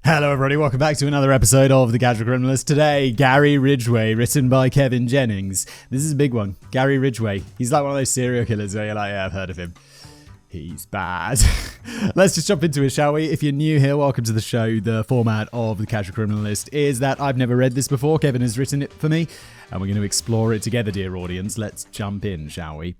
Hello everybody, welcome back to another episode of The Casual Criminalist. Today, Gary Ridgway, written by Kevin Jennings. This is a big one. Gary Ridgway. He's like one of those serial killers where you're like, yeah, I've heard of him. He's bad. Let's just jump into it, shall we? If you're new here, welcome to the show. The format of The Casual Criminalist is that I've never read this before. Kevin has written it for me, and we're going to explore it together, dear audience. Let's jump in, shall we?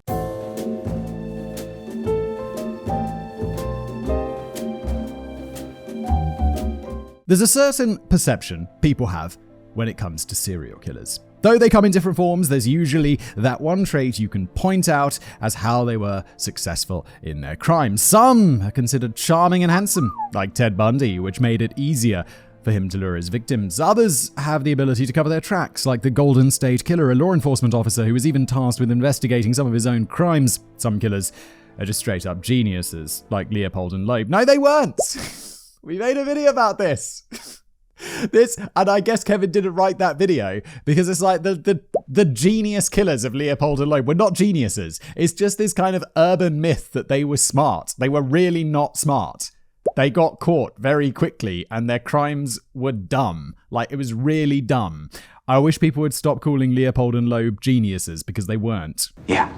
There's a certain perception people have when it comes to serial killers. Though they come in different forms, there's usually that one trait you can point out as how they were successful in their crimes. Some are considered charming and handsome, like Ted Bundy, which made it easier for him to lure his victims. Others have the ability to cover their tracks, like the Golden State Killer, a law enforcement officer who was even tasked with investigating some of his own crimes. Some killers are just straight up geniuses, like Leopold and Loeb. No, they weren't! We made a video about this. And I guess Kevin didn't write that video because it's like the genius killers of Leopold and Loeb were not geniuses. It's just this kind of urban myth that they were smart. They were really not smart. They got caught very quickly and their crimes were dumb. Like, it was really dumb. I wish people would stop calling Leopold and Loeb geniuses because they weren't. Yeah,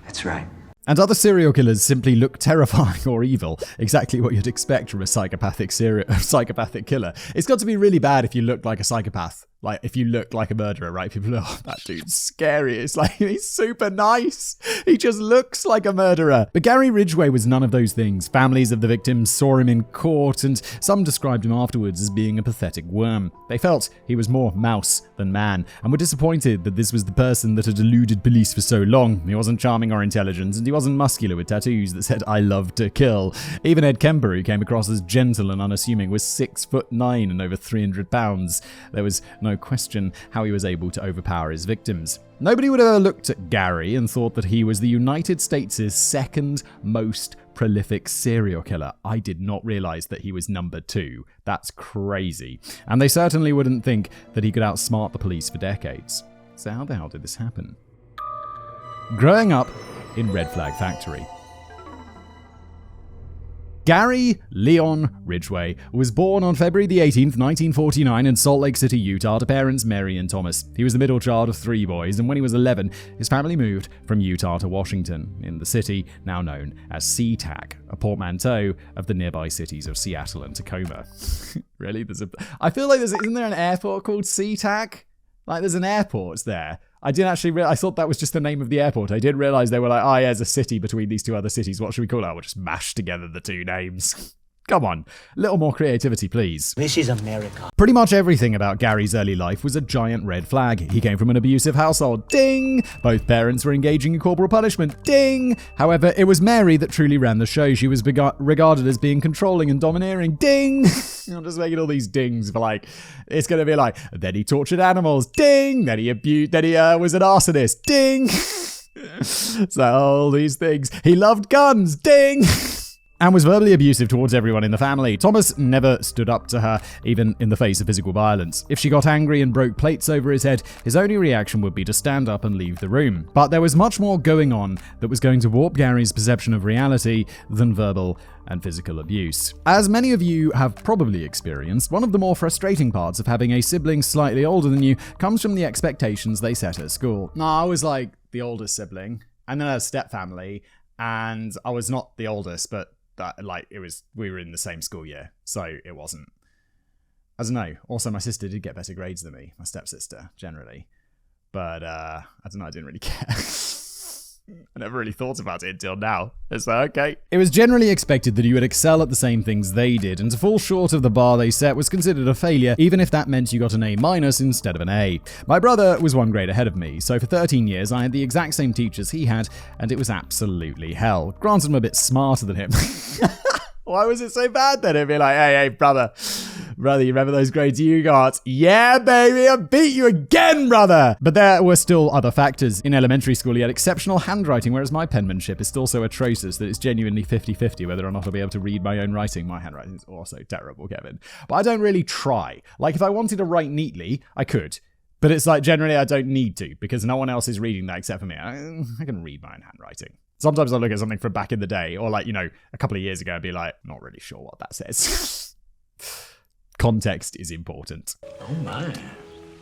that's right. And other serial killers simply look terrifying or evil, exactly what you'd expect from a psychopathic killer. It's got to be really bad if you look like a psychopath. Like, if you look like a murderer, right? People are, oh, that dude's scary. It's like, he's super nice. He just looks like a murderer. But Gary Ridgway was none of those things. Families of the victims saw him in court, and some described him afterwards as being a pathetic worm. They felt he was more mouse than man, and were disappointed that this was the person that had eluded police for so long. He wasn't charming or intelligent, and he wasn't muscular with tattoos that said, "I love to kill." Even Ed Kemper, who came across as gentle and unassuming, was 6'9" and over 300 pounds. There was no question how he was able to overpower his victims. Nobody would have ever looked at Gary and thought that he was the United States' second most prolific serial killer. I did not realize that he was number 2. That's crazy. And they certainly wouldn't think that he could outsmart the police for decades. So how the hell did this happen? Growing up in Red Flag Factory. Gary Leon Ridgway was born on February the 18th, 1949 in Salt Lake City, Utah to parents Mary and Thomas. He was the middle child of 3 boys, and when he was 11, his family moved from Utah to Washington, in the city now known as SeaTac, a portmanteau of the nearby cities of Seattle and Tacoma. Really? I feel like isn't there an airport called SeaTac? Like, there's an airport there. I didn't actually I thought that was just the name of the airport. I did realize they were like, oh yeah, there's a city between these 2 other cities. What should we call it? We'll just mash together the 2 names. Come on, a little more creativity, please. This is America. Pretty much everything about Gary's early life was a giant red flag. He came from an abusive household. Ding! Both parents were engaging in corporal punishment. Ding! However, it was Mary that truly ran the show. She was regarded as being controlling and domineering. Ding! I'm just making all these dings for like, it's going to be like, then he tortured animals. Ding! Then he was an arsonist. Ding! So all these things. He loved guns. Ding! And was verbally abusive towards everyone in the family. Thomas never stood up to her, even in the face of physical violence. If she got angry and broke plates over his head, his only reaction would be to stand up and leave the room. But there was much more going on that was going to warp Gary's perception of reality than verbal and physical abuse. As many of you have probably experienced, one of the more frustrating parts of having a sibling slightly older than you comes from the expectations they set at school. No, I was like the oldest sibling, and then I had a stepfamily, and I was not the oldest, but we were in the same school year, so it wasn't. I don't know. Also, my sister did get better grades than me, my stepsister, generally. But, I don't know, I didn't really care. I never really thought about it until now. It's like, okay. It was generally expected that you would excel at the same things they did, and to fall short of the bar they set was considered a failure, even if that meant you got an A- instead of an A. My brother was 1 grade ahead of me, so for 13 years I had the exact same teachers he had, and it was absolutely hell. Granted, I'm a bit smarter than him. Why was it so bad then? It'd be like, hey, brother, you remember those grades you got? Yeah, baby, I beat you again, brother! But there were still other factors. In elementary school, he had exceptional handwriting, whereas my penmanship is still so atrocious that it's genuinely 50-50 whether or not I'll be able to read my own writing. My handwriting is also terrible, Kevin. But I don't really try. Like, if I wanted to write neatly, I could. But it's like, generally, I don't need to, because no one else is reading that except for me. I can read my own handwriting. Sometimes I look at something from back in the day, or like, a couple of years ago, I'd be like, not really sure what that says. Context is important. Oh my.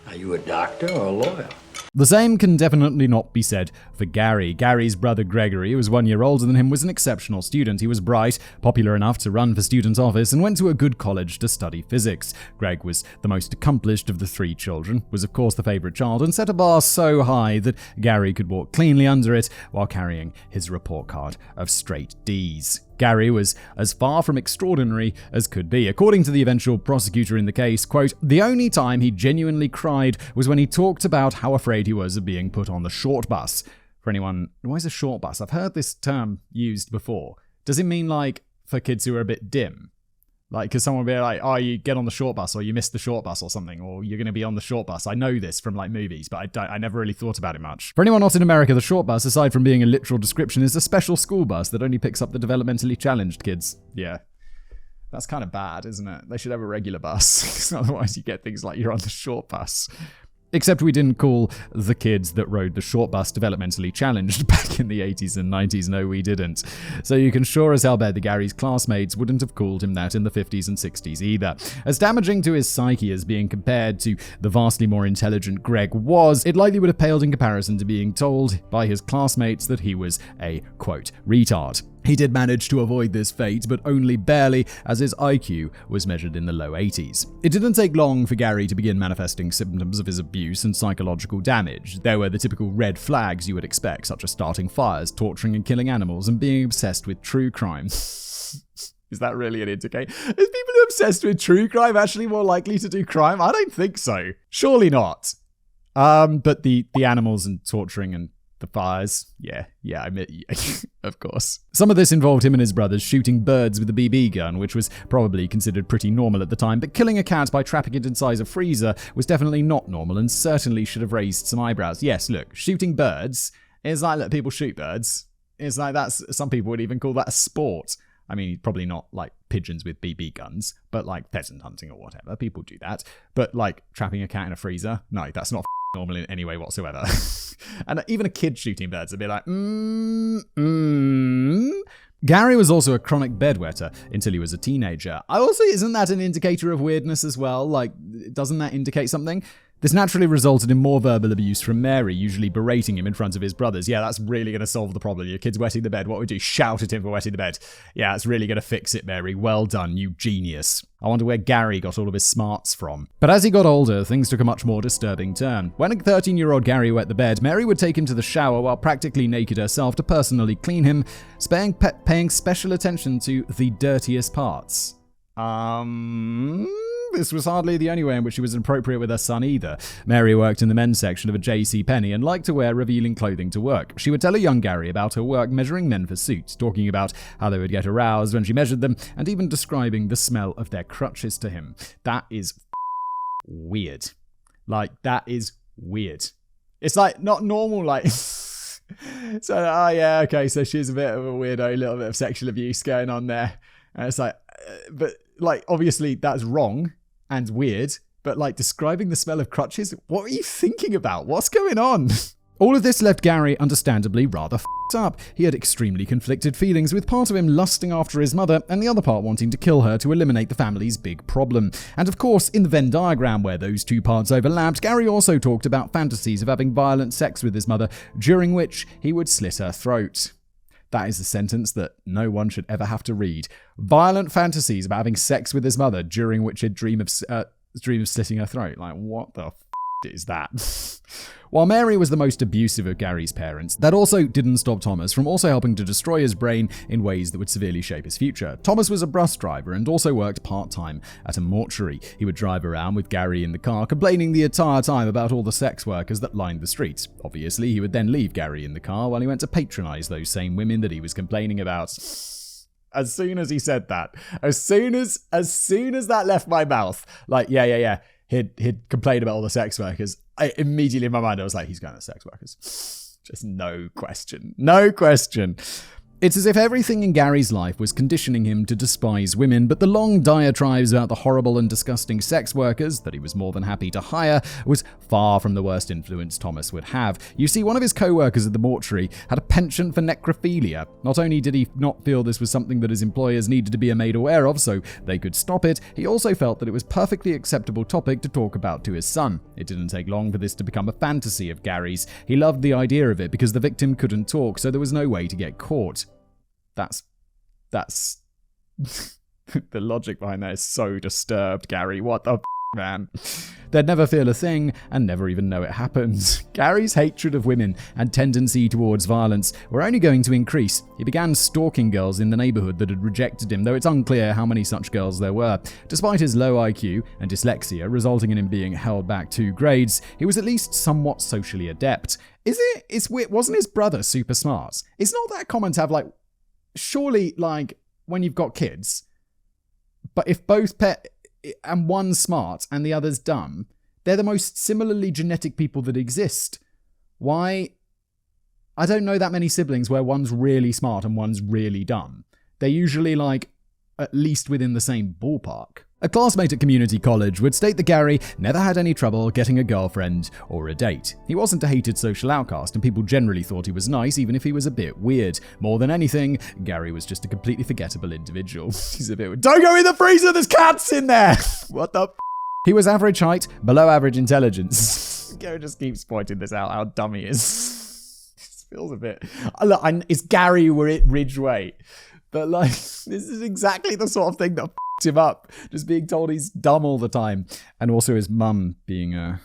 Are you a doctor or a lawyer? The same can definitely not be said for Gary. Gary's brother Gregory, who was 1 year older than him, was an exceptional student. He was bright, popular enough to run for student office, and went to a good college to study physics. Greg was the most accomplished of the 3 children, was of course the favourite child, and set a bar so high that Gary could walk cleanly under it while carrying his report card of straight D's. Gary was as far from extraordinary as could be. According to the eventual prosecutor in the case, quote, the only time he genuinely cried was when he talked about how afraid he was of being put on the short bus. For anyone, why is a short bus? I've heard this term used before. Does it mean like for kids who are a bit dim? Like, because someone will be like, oh, you get on the short bus, or you missed the short bus or something, or you're going to be on the short bus. I know this from like movies, but I never really thought about it much. For anyone not in America, the short bus, aside from being a literal description, is a special school bus that only picks up the developmentally challenged kids. Yeah. That's kind of bad, isn't it? They should have a regular bus, because otherwise you get things like you're on the short bus. Except we didn't call the kids that rode the short bus developmentally challenged back in the 80s and 90s. No, we didn't. So you can sure as hell bet that Gary's classmates wouldn't have called him that in the 50s and 60s either. As damaging to his psyche as being compared to the vastly more intelligent Greg was, it likely would have paled in comparison to being told by his classmates that he was a, quote, retard. He did manage to avoid this fate, but only barely, as his IQ was measured in the low 80s. It didn't take long for Gary to begin manifesting symptoms of his abuse and psychological damage. There were the typical red flags you would expect, such as starting fires, torturing and killing animals, and being obsessed with true crime. Is that really an indicator? Is people who are obsessed with true crime actually more likely to do crime? I don't think so. Surely not. But the animals and torturing and the fires, yeah, I mean, of course. Some of this involved him and his brothers shooting birds with a BB gun, which was probably considered pretty normal at the time, but killing a cat by trapping it inside a freezer was definitely not normal and certainly should have raised some eyebrows. Yes, look, shooting birds is like, look, people shoot birds. It's like that's, some people would even call that a sport. I mean, probably not like pigeons with BB guns, but like pheasant hunting or whatever. People do that. But like trapping a cat in a freezer, no, that's not normal in any way whatsoever. And even a kid shooting birds would be like, Gary was also a chronic bedwetter until he was a teenager. Isn't that an indicator of weirdness as well? Like, doesn't that indicate something? This naturally resulted in more verbal abuse from Mary, usually berating him in front of his brothers. Yeah, that's really going to solve the problem. Your kid's wetting the bed. What would you do? Shout at him for wetting the bed. Yeah, it's really going to fix it, Mary. Well done, you genius. I wonder where Gary got all of his smarts from. But as he got older, things took a much more disturbing turn. When a 13-year-old Gary wet the bed, Mary would take him to the shower while practically naked herself to personally clean him, paying special attention to the dirtiest parts. This was hardly the only way in which she was inappropriate with her son either. Mary worked in the men's section of a JCPenney and liked to wear revealing clothing to work. She would tell a young Gary about her work measuring men for suits, talking about how they would get aroused when she measured them, and even describing the smell of their crutches to him. That is weird. Like, that is weird. It's like not normal, like... So, yeah, okay, so she's a bit of a weirdo, a little bit of sexual abuse going on there. And it's like, but like, obviously that's wrong and weird, but like describing the smell of crutches, what are you thinking about? What's going on? All of this left Gary understandably rather f***ed up. He had extremely conflicted feelings, with part of him lusting after his mother and the other part wanting to kill her to eliminate the family's big problem. And of course, in the Venn diagram where those two parts overlapped, Gary also talked about fantasies of having violent sex with his mother, during which he would slit her throat. That is a sentence that no one should ever have to read. Violent fantasies about having sex with his mother, during which he'd dream of slitting her throat. Like, what the is that? While Mary was the most abusive of Gary's parents, that also didn't stop Thomas from also helping to destroy his brain in ways that would severely shape his future. Thomas was a bus driver and also worked part-time at a mortuary. He would drive around with Gary in the car, complaining the entire time about all the sex workers that lined the streets. Obviously, he would then leave Gary in the car while he went to patronize those same women that he was complaining about. As soon as he said that, as soon as that left my mouth, like, yeah. He'd complain about all the sex workers. Immediately in my mind, I was like, he's going to sex workers. Just no question. It's as if everything in Gary's life was conditioning him to despise women, but the long diatribes about the horrible and disgusting sex workers that he was more than happy to hire was far from the worst influence Thomas would have. You see, one of his co-workers at the mortuary had a penchant for necrophilia. Not only did he not feel this was something that his employers needed to be made aware of so they could stop it, he also felt that it was a perfectly acceptable topic to talk about to his son. It didn't take long for this to become a fantasy of Gary's. He loved the idea of it because the victim couldn't talk, so there was no way to get caught. That's the logic behind that is so disturbed, Gary. What the man? They'd never feel a thing and never even know it happened. Gary's hatred of women and tendency towards violence were only going to increase. He began stalking girls in the neighborhood that had rejected him, though it's unclear how many such girls there were. Despite his low IQ and dyslexia, resulting in him being held back 2 grades, he was at least somewhat socially adept. It's weird. Wasn't his brother super smart? It's not that common to have, surely, when you've got kids, but if both and one's smart and the other's dumb, they're the most similarly genetic people that exist. Why? I don't know that many siblings where one's really smart and one's really dumb. They're usually, at least within the same ballpark. A classmate at community college would state that Gary never had any trouble getting a girlfriend or a date. He wasn't a hated social outcast, and people generally thought he was nice, even if he was a bit weird. More than anything, Gary was just a completely forgettable individual. He's a bit, don't go in the freezer, there's cats in there! What the f***? He was average height, below average intelligence. Gary just keeps pointing this out, how dumb he is. It feels a bit... Look, it's Gary Ridgway. But, this is exactly the sort of thing that him up, just being told he's dumb all the time, and also his mum being a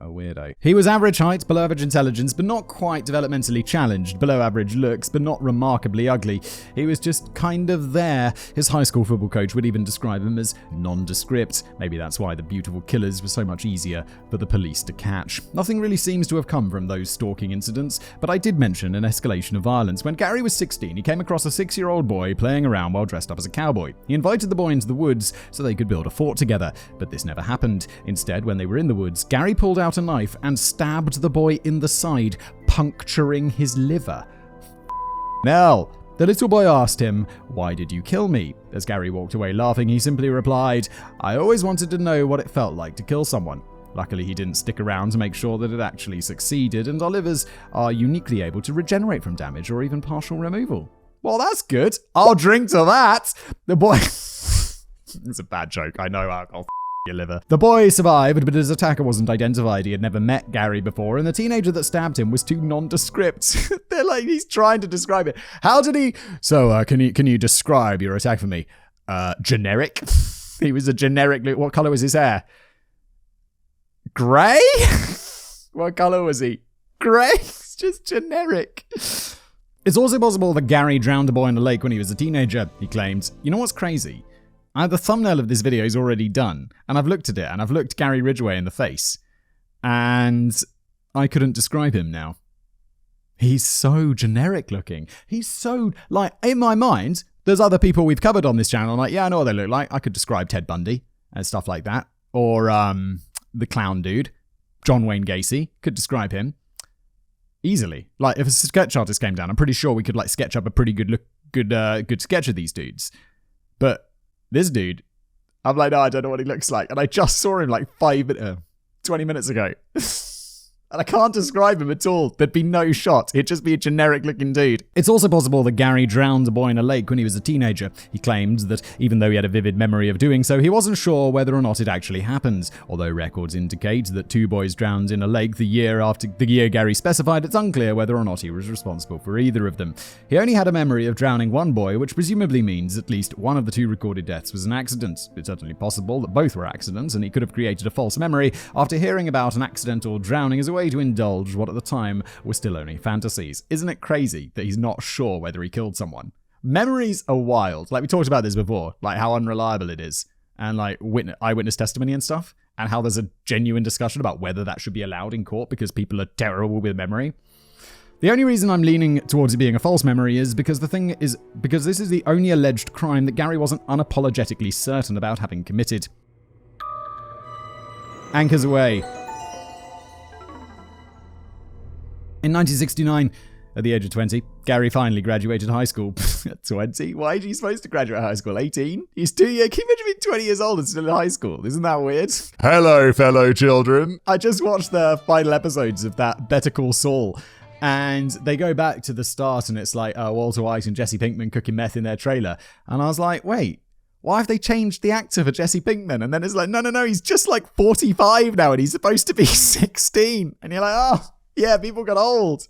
weirdo. He was average height, below average intelligence, but not quite developmentally challenged, below average looks, but not remarkably ugly. He was just kind of there. His high school football coach would even describe him as nondescript. Maybe that's why the beautiful killers were so much easier for the police to catch. Nothing really seems to have come from those stalking incidents, but I did mention an escalation of violence. When Gary was 16, he came across a 6-year-old boy playing around while dressed up as a cowboy. He invited the boy into the woods so they could build a fort together, but this never happened. Instead, when they were in the woods, Gary pulled out a knife and stabbed the boy in the side, puncturing his liver. Now, the little boy asked him, "Why did you kill me?" As Gary walked away laughing, he simply replied, "I always wanted to know what it felt like to kill someone." Luckily, he didn't stick around to make sure that it actually succeeded, and our livers are uniquely able to regenerate from damage or even partial removal. Well, that's good. I'll drink to that. The boy... It's a bad joke. I know. I'll your liver. The boy survived, but his attacker wasn't identified. He had never met Gary before, and the teenager that stabbed him was too nondescript. They're he's trying to describe it. How did he... So, can you describe your attack for me? Generic? He was a generic... What color was his hair? Grey? What color was he? Grey? It's just generic. It's also possible that Gary drowned a boy in a lake when he was a teenager, he claimed. You know what's crazy? The thumbnail of this video is already done, and I've looked at it, and I've looked Gary Ridgway in the face, and I couldn't describe him now. He's so generic looking. He's so, in my mind, there's other people we've covered on this channel, yeah, I know what they look like. I could describe Ted Bundy and stuff like that, or the clown dude, John Wayne Gacy, could describe him easily. If a sketch artist came down, I'm pretty sure we could sketch up a pretty good sketch of these dudes, but this dude, I'm no, I don't know what he looks like. And I just saw him 20 minutes ago. And I can't describe him at all. There'd be no shot. It'd just be a generic looking dude. It's also possible that Gary drowned a boy in a lake when he was a teenager. He claimed that even though he had a vivid memory of doing so, he wasn't sure whether or not it actually happened. Although records indicate that 2 boys drowned in a lake the year after the year Gary specified, it's unclear whether or not he was responsible for either of them. He only had a memory of drowning one boy, which presumably means at least one of the 2 recorded deaths was an accident. It's certainly possible that both were accidents, and he could have created a false memory after hearing about an accidental drowning as a way to indulge what at the time were still only fantasies. Isn't it crazy that he's not sure whether he killed someone? Memories are wild. We talked about this before, how unreliable it is, and eyewitness testimony and stuff, and how there's a genuine discussion about whether that should be allowed in court because people are terrible with memory. The only reason I'm leaning towards it being a false memory is because this is the only alleged crime that Gary wasn't unapologetically certain about having committed. Anchors away. In 1969, At the age of 20, Gary finally graduated high school. At 20? Why is he supposed to graduate high school? 18? He's 2 years. Can you imagine being 20 years old and still in high school? Isn't that weird? Hello, fellow children. I just watched the final episodes of that Better Call Saul. And they go back to the start and it's like Walter White and Jesse Pinkman cooking meth in their trailer. And I was like, wait, why have they changed the actor for Jesse Pinkman? And then it's like, no, he's just like 45 now and he's supposed to be 16. And you're like, oh, yeah, people got old.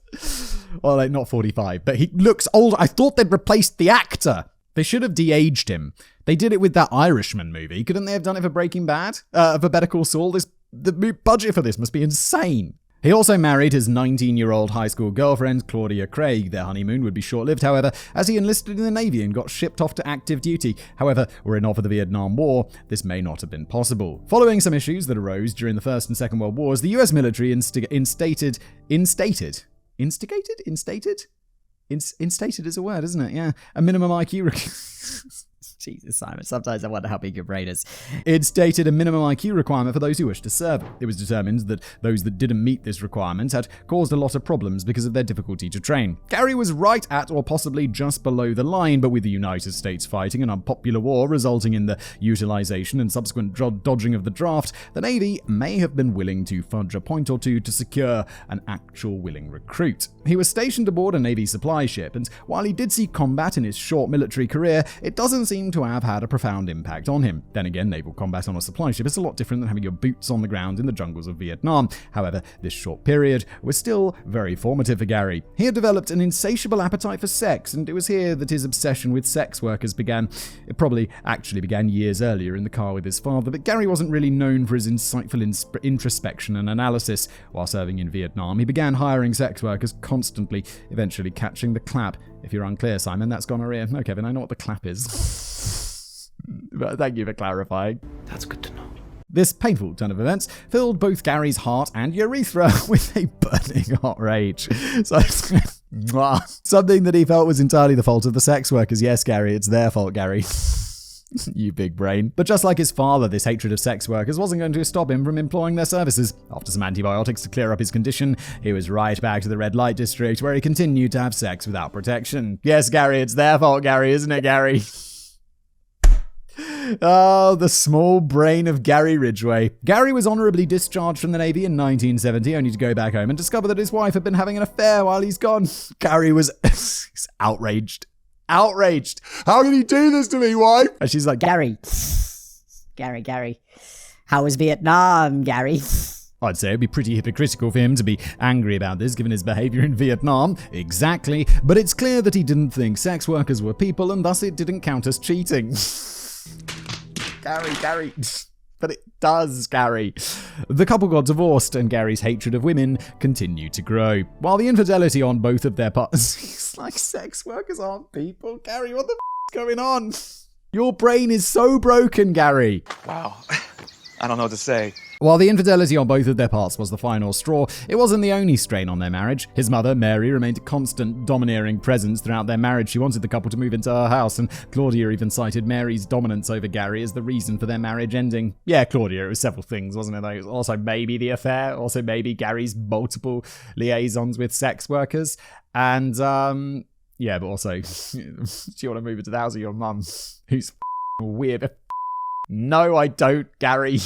Well, like not 45, but he looks old. I thought they'd replaced the actor. They should have de-aged him. They did it with that Irishman movie. Couldn't they have done it for Breaking Bad? For Better Call Saul? The budget for this must be insane. He also married his 19-year-old high school girlfriend, Claudia Craig. Their honeymoon would be short-lived, however, as he enlisted in the Navy and got shipped off to active duty. However, were it not for the Vietnam War, this may not have been possible. Following some issues that arose during the First and Second World Wars, the US military instated is a word, isn't it? Yeah. A minimum IQ Jesus, Simon. Sometimes I wonder how big your brain is. It stated a minimum IQ requirement for those who wish to serve. It was determined that those that didn't meet this requirement had caused a lot of problems because of their difficulty to train. Gary was right at or possibly just below the line, but with the United States fighting an unpopular war resulting in the utilization and subsequent dodging of the draft, the Navy may have been willing to fudge a point or two to secure an actual willing recruit. He was stationed aboard a Navy supply ship, and while he did see combat in his short military career, it doesn't seem to have had a profound impact on him. Then again, naval combat on a supply ship is a lot different than having your boots on the ground in the jungles of Vietnam. However, this short period was still very formative for Gary. He had developed an insatiable appetite for sex, and it was here that his obsession with sex workers began. It probably actually began years earlier in the car with his father, but Gary wasn't really known for his insightful introspection and analysis. While serving in Vietnam, he began hiring sex workers constantly, eventually catching the clap. If you're unclear, Simon, that's gonorrhea. No, Kevin, I know what the clap is. But thank you for clarifying. That's good to know. This painful turn of events filled both Gary's heart and urethra with a burning hot rage. So, something that he felt was entirely the fault of the sex workers. Yes, Gary, it's their fault, Gary. You big brain. But just like his father, this hatred of sex workers wasn't going to stop him from employing their services. After some antibiotics to clear up his condition, he was right back to the red light district where he continued to have sex without protection. Yes, Gary, it's their fault, Gary, isn't it, Gary? Oh, the small brain of Gary Ridgway. Gary was honorably discharged from the Navy in 1970, only to go back home and discover that his wife had been having an affair while he's gone. Gary was outraged. Outraged. How can you do this to me, wife? And she's like, Gary. How was Vietnam, Gary? I'd say it'd be pretty hypocritical for him to be angry about this, given his behavior in Vietnam. Exactly. But it's clear that he didn't think sex workers were people, and thus it didn't count as cheating. Gary. But it does, Gary. The couple got divorced, and Gary's hatred of women continued to grow. While the infidelity on both of their parts... It's like sex workers aren't people. Gary, what the is going on? Your brain is so broken, Gary. Wow. I don't know what to say. While the infidelity on both of their parts was the final straw, it wasn't the only strain on their marriage. His mother, Mary, remained a constant domineering presence throughout their marriage. She wanted the couple to move into her house, and Claudia even cited Mary's dominance over Gary as the reason for their marriage ending. Yeah, Claudia, it was several things, wasn't it? Though? It was also maybe the affair, also maybe Gary's multiple liaisons with sex workers, and yeah, but also, do you want to move into the house of your mum, who's weird? No, I don't, Gary.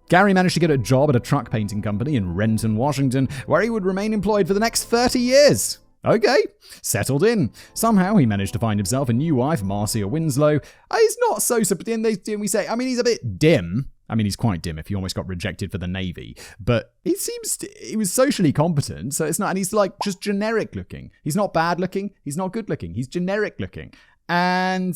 Gary managed to get a job at a truck painting company in Renton, Washington, where he would remain employed for the next 30 years. Okay, settled in. Somehow he managed to find himself a new wife, Marcia Winslow. He's not so, we say, I mean, he's a bit dim. I mean, he's quite dim if he almost got rejected for the Navy, but he was socially competent, so it's not, and he's like just generic looking. He's not bad looking, he's not good looking, he's generic looking. And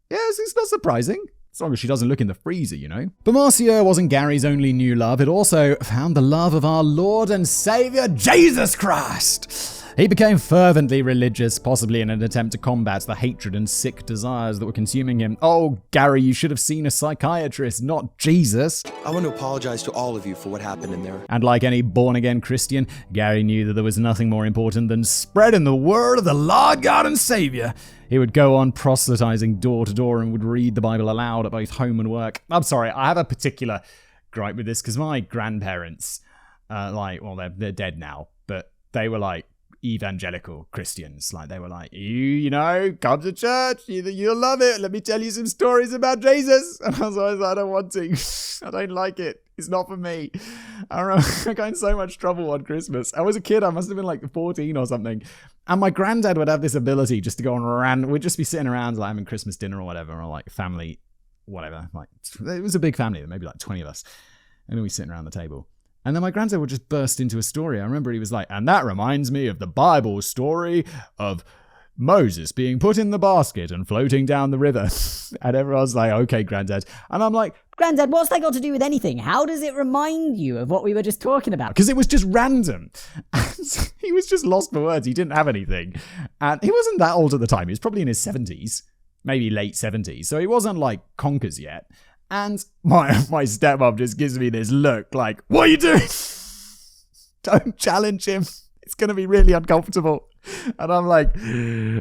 yes, it's not surprising. As long as she doesn't look in the freezer, you know. But Marcia wasn't Gary's only new love. It also found the love of our Lord and Savior, Jesus Christ. He became fervently religious, possibly in an attempt to combat the hatred and sick desires that were consuming him. Oh, Gary, you should have seen a psychiatrist, not Jesus. I want to apologize to all of you for what happened in there. And like any born-again Christian, Gary knew that there was nothing more important than spreading the word of the Lord God and Savior. He would go on proselytizing door to door and would read the Bible aloud at both home and work. I'm sorry, I have a particular gripe with this because my grandparents, they're dead now, but they were like evangelical Christians. Like, they were like, you know, come to church, you'll love it. Let me tell you some stories about Jesus. And I was always like, I don't want to. I don't like it. It's not for me. I remember I got in so much trouble on Christmas. I was a kid. I must have been like 14 or something. And my granddad would have this ability just to go on rant. We'd just be sitting around like having Christmas dinner or whatever, or like family, whatever. Like, it was a big family, maybe like 20 of us. And then we sitting around the table. And then my granddad would just burst into a story. I remember he was like, and that reminds me of the Bible story of Moses being put in the basket and floating down the river. And everyone's like, okay, Granddad. And I'm like, Granddad, what's that got to do with anything? How does it remind you of what we were just talking about? because it was just random. And he was just lost for words. He didn't have anything. And he wasn't that old at the time. He was probably in his 70s, maybe late 70s. So he wasn't like conkers yet. And my stepmom just gives me this look like, what are you doing? Don't challenge him. It's going to be really uncomfortable. And I'm like,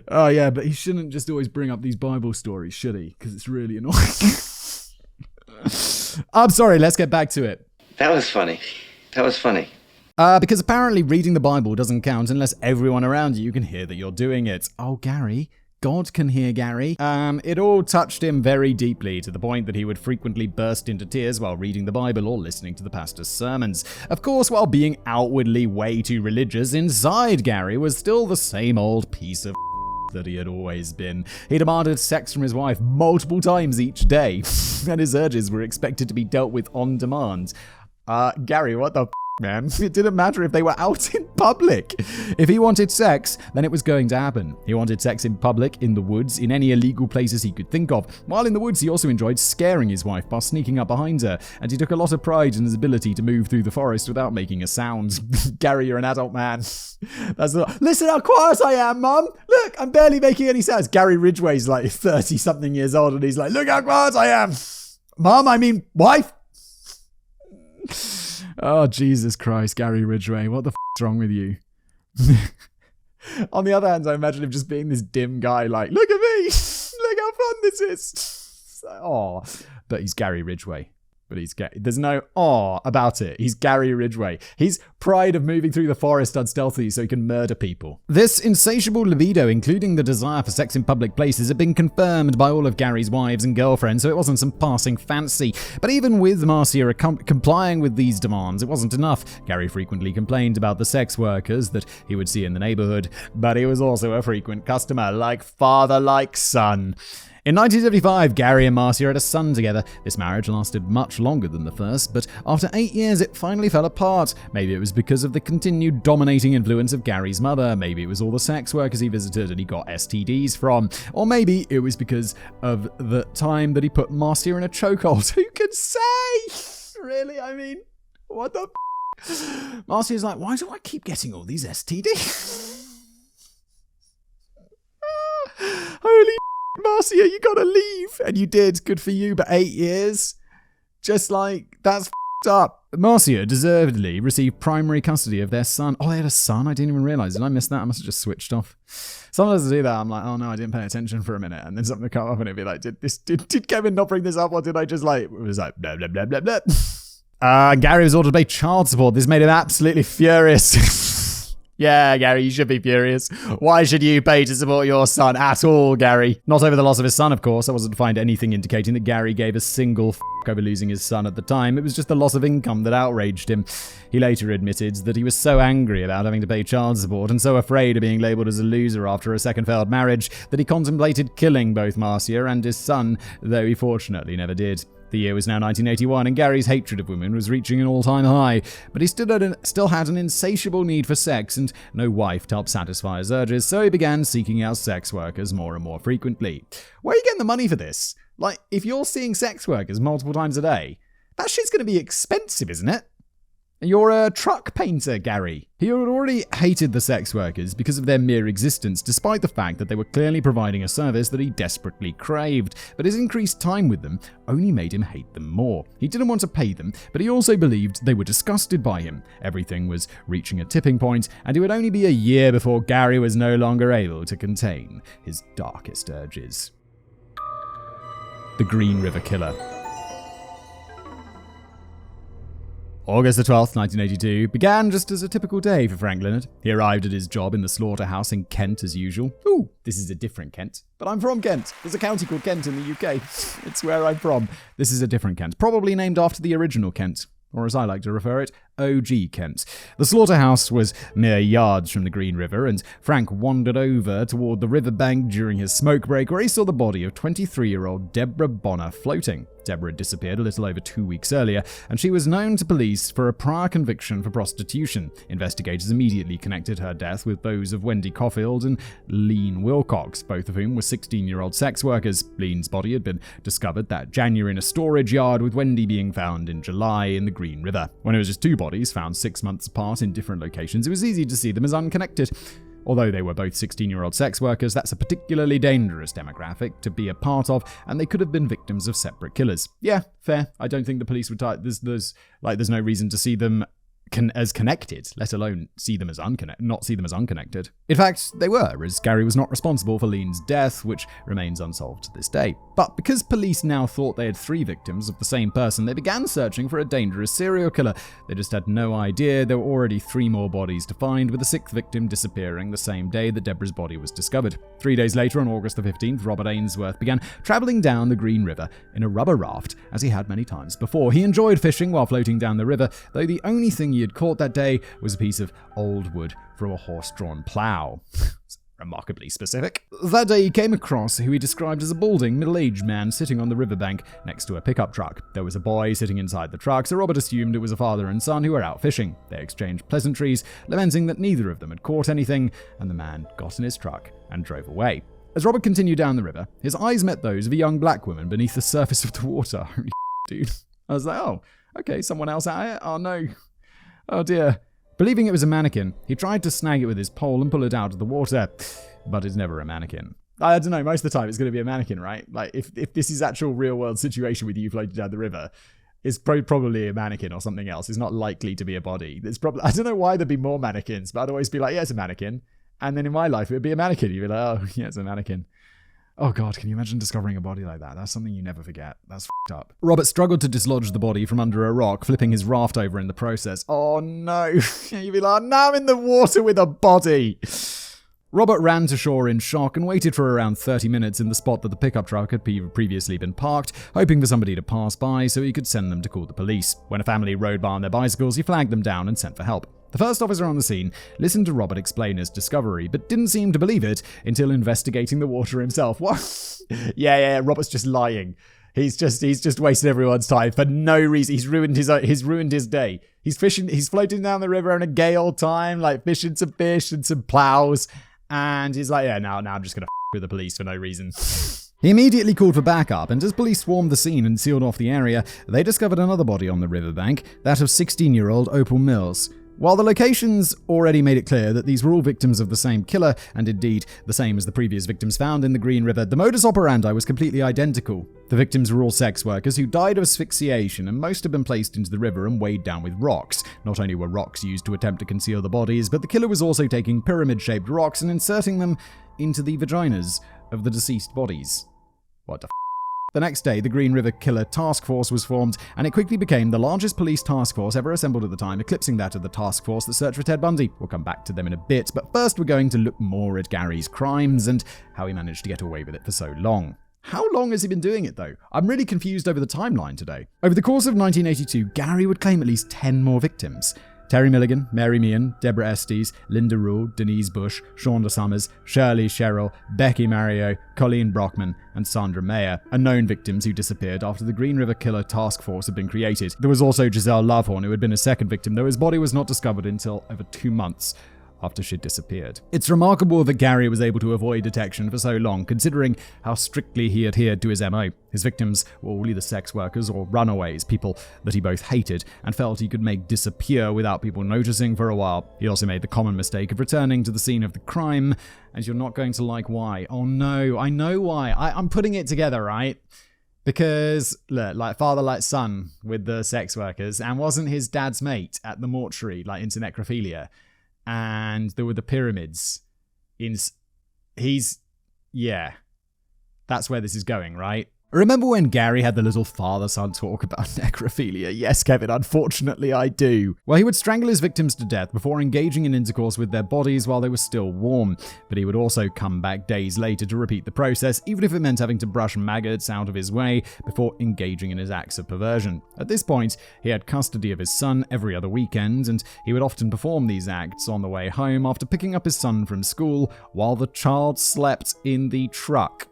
oh yeah, but he shouldn't just always bring up these Bible stories, should he? Because it's really annoying. I'm sorry, let's get back to it. That was funny. Because apparently reading the Bible doesn't count unless everyone around you can hear that you're doing it. Oh, Gary. God can hear Gary. It all touched him very deeply, to the point that he would frequently burst into tears while reading the Bible or listening to the pastor's sermons. Of course, while being outwardly way too religious, inside Gary was still the same old piece of that he had always been. He demanded sex from his wife multiple times each day, and his urges were expected to be dealt with on demand. Gary, what the man? It didn't matter if they were out in public. If he wanted sex, then it was going to happen. He wanted sex in public, in the woods, in any illegal places he could think of. While in the woods, he also enjoyed scaring his wife by sneaking up behind her, and he took a lot of pride in his ability to move through the forest without making a sound. Gary, you're an adult man. Listen how quiet I am, Mum. Look, I'm barely making any sounds. Gary Ridgway's like 30-something years old, and he's like, look how quiet I am. Mum, I mean, wife. Oh, Jesus Christ, Gary Ridgway, what the is wrong with you? On the other hand, I imagine him just being this dim guy, like, look at me, look how fun this is. Oh, but he's Gary Ridgway. But there's no awe about it. He's Gary Ridgway. He's pride of moving through the forest unstealthily so he can murder people. This insatiable libido, including the desire for sex in public places, had been confirmed by all of Gary's wives and girlfriends, so it wasn't some passing fancy. But even with Marcia complying with these demands, it wasn't enough. Gary frequently complained about the sex workers that he would see in the neighborhood, but he was also a frequent customer, like father, like son. In 1975, Gary and Marcia had a son together. This marriage lasted much longer than the first, but after 8 years, it finally fell apart. Maybe it was because of the continued dominating influence of Gary's mother. Maybe it was all the sex workers he visited and he got STDs from. Or maybe it was because of the time that he put Marcia in a chokehold. Who could say? Really? I mean, what the Marcia's like, why do I keep getting all these STDs? Holy Marcia, you gotta leave. And you did. Good for you, but 8 years? Just like, that's f***ed up. Marcia deservedly received primary custody of their son. Oh, they had a son? I didn't even realize. Did I miss that? I must have just switched off. Sometimes I do that. I'm like, oh no, I didn't pay attention for a minute. And then something would come up and it'd be like, did Kevin not bring this up? Or did I just like, it was like, blah, blah, blah, blah, blah. Gary was ordered to pay child support. This made him absolutely furious. Yeah, Gary, you should be furious. Why should you pay to support your son at all, Gary? Not over the loss of his son, of course. I wasn't find anything indicating that Gary gave a single f*** over losing his son at the time. It was just the loss of income that outraged him. He later admitted that he was so angry about having to pay child support and so afraid of being labelled as a loser after a second failed marriage that he contemplated killing both Marcia and his son, though he fortunately never did. The year was now 1981, and Gary's hatred of women was reaching an all-time high, but he still had an insatiable need for sex and no wife to help satisfy his urges, so he began seeking out sex workers more and more frequently. Where are you getting the money for this? Like, if you're seeing sex workers multiple times a day, that shit's going to be expensive, isn't it? You're a truck painter, Gary. He had already hated the sex workers because of their mere existence, despite the fact that they were clearly providing a service that he desperately craved. But his increased time with them only made him hate them more. He didn't want to pay them, but he also believed they were disgusted by him. Everything was reaching a tipping point, and it would only be a year before Gary was no longer able to contain his darkest urges. The Green River Killer. August the 12th, 1982, began just as a typical day for Frank Leonard. He arrived at his job in the slaughterhouse in Kent as usual. Ooh, this is a different Kent. But I'm from Kent. There's a county called Kent in the UK. It's where I'm from. This is a different Kent, probably named after the original Kent. Or as I like to refer it, OG Kent. The slaughterhouse was mere yards from the Green River, and Frank wandered over toward the riverbank during his smoke break, where he saw the body of 23-year-old Deborah Bonner floating. Deborah had disappeared a little over 2 weeks earlier, and she was known to police for a prior conviction for prostitution. Investigators immediately connected her death with those of Wendy Caulfield and Lean Wilcox, both of whom were 16-year-old sex workers. Lean's body had been discovered that January in a storage yard, with Wendy being found in July in the Green River. When it was just two bodies found 6 months apart in different locations, it was easy to see them as unconnected. Although they were both 16-year-old sex workers, that's a particularly dangerous demographic to be a part of, and they could have been victims of separate killers. Yeah, fair. I don't think the police would there's no reason to see them as connected, let alone see them as not see them as unconnected. In fact, they were, as Gary was not responsible for Lean's death, which remains unsolved to this day. But because police now thought they had 3 victims of the same person, they began searching for a dangerous serial killer. They just had no idea there were already 3 more bodies to find, with the 6th victim disappearing the same day that Deborah's body was discovered. 3 days later, on August the 15th, Robert Ainsworth began traveling down the Green River in a rubber raft, as he had many times before. He enjoyed fishing while floating down the river, though the only thing he had caught that day was a piece of old wood from a horse-drawn plow. Remarkably specific. That day he came across who he described as a balding, middle-aged man sitting on the riverbank next to a pickup truck. There was a boy sitting inside the truck, so Robert assumed it was a father and son who were out fishing. They exchanged pleasantries, lamenting that neither of them had caught anything, and the man got in his truck and drove away. As Robert continued down the river, his eyes met those of a young black woman beneath the surface of the water. Holy dude. I was like, oh, okay, someone else out here? Oh no. Oh dear. Believing it was a mannequin, he tried to snag it with his pole and pull it out of the water, but it's never a mannequin. I don't know, most of the time it's going to be a mannequin, right? Like, if this is actual real-world situation with you floating down the river, it's probably a mannequin or something else. It's not likely to be a body. It's probably, I don't know why there'd be more mannequins, but I'd always be like, yeah, it's a mannequin. And then in my life, it would be a mannequin. You'd be like, oh, yeah, it's a mannequin. Oh God, can you imagine discovering a body like that? That's something you never forget. That's f***ed up. Robert struggled to dislodge the body from under a rock, flipping his raft over in the process. Oh no. You'd be like, now I'm in the water with a body. Robert ran to shore in shock and waited for around 30 minutes in the spot that the pickup truck had previously been parked, hoping for somebody to pass by so he could send them to call the police. When a family rode by on their bicycles, he flagged them down and sent for help. The first officer on the scene listened to Robert explain his discovery, but didn't seem to believe it until investigating the water himself. What? Yeah, Robert's just lying. He's just wasted everyone's time for no reason. He's ruined his day. He's fishing, he's floating down the river in a gay old time, like fishing some fish and some plows, and he's like, yeah, now I'm just gonna with the police for no reason. He immediately called for backup, and as police swarmed the scene and sealed off the area, they discovered another body on the riverbank, that of 16-year-old Opal Mills. While the locations already made it clear that these were all victims of the same killer, and indeed the same as the previous victims found in the Green River, the modus operandi was completely identical. The victims were all sex workers who died of asphyxiation, and most had been placed into the river and weighed down with rocks. Not only were rocks used to attempt to conceal the bodies, but the killer was also taking pyramid-shaped rocks and inserting them into the vaginas of the deceased bodies. What the f***? The next day, the Green River Killer Task Force was formed, and it quickly became the largest police task force ever assembled at the time, eclipsing that of the task force that searched for Ted Bundy. We'll come back to them in a bit, but first we're going to look more at Gary's crimes and how he managed to get away with it for so long. How long has he been doing it, though? I'm really confused over the timeline today. Over the course of 1982, Gary would claim at least 10 more victims. Terry Milligan, Mary Meehan, Deborah Estes, Linda Rule, Denise Bush, Shonda Summers, Shirley Sherrill, Becky Mario, Colleen Brockman, and Sandra Mayer, unknown victims who disappeared after the Green River Killer Task Force had been created. There was also Giselle Lovehorn, who had been a second victim, though his body was not discovered until over 2 months after she'd disappeared. It's remarkable that Gary was able to avoid detection for so long, considering how strictly he adhered to his MO. His victims were all either sex workers or runaways, people that he both hated and felt he could make disappear without people noticing for a while. He also made the common mistake of returning to the scene of the crime, and you're not going to like why. Oh no, I know why. I'm putting it together, right? Because, look, like father, like son with the sex workers, and wasn't his dad's mate at the mortuary, like into necrophilia? And there were the pyramids. Yeah. That's where this is going, right? Remember when Gary had the little father-son talk about necrophilia? Yes, Kevin, unfortunately I do. Well, he would strangle his victims to death before engaging in intercourse with their bodies while they were still warm. But he would also come back days later to repeat the process, even if it meant having to brush maggots out of his way before engaging in his acts of perversion. At this point, he had custody of his son every other weekend, and he would often perform these acts on the way home after picking up his son from school while the child slept in the truck.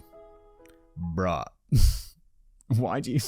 Bruh. Why do you...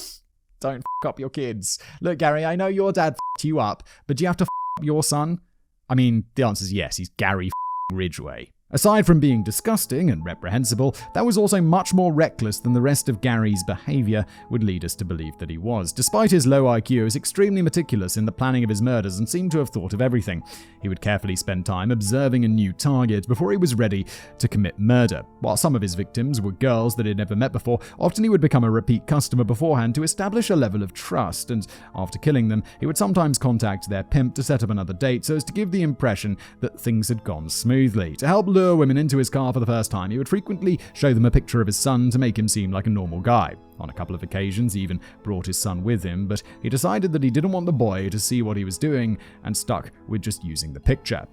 Don't f*** up your kids. Look, Gary, I know your dad f***ed you up, but do you have to f*** up your son? I mean, the answer is yes, he's Gary Ridgway. Aside from being disgusting and reprehensible, that was also much more reckless than the rest of Gary's behavior would lead us to believe that he was. Despite his low IQ, he was extremely meticulous in the planning of his murders and seemed to have thought of everything. He would carefully spend time observing a new target before he was ready to commit murder. While some of his victims were girls that he'd never met before, often he would become a repeat customer beforehand to establish a level of trust, and after killing them, he would sometimes contact their pimp to set up another date so as to give the impression that things had gone smoothly. To help lure women into his car for the first time, he would frequently show them a picture of his son to make him seem like a normal guy. On a couple of occasions, he even brought his son with him, but he decided that he didn't want the boy to see what he was doing and stuck with just using the picture.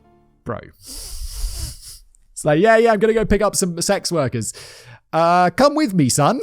Bro. It's like, yeah, I'm gonna go pick up some sex workers. Come with me, son.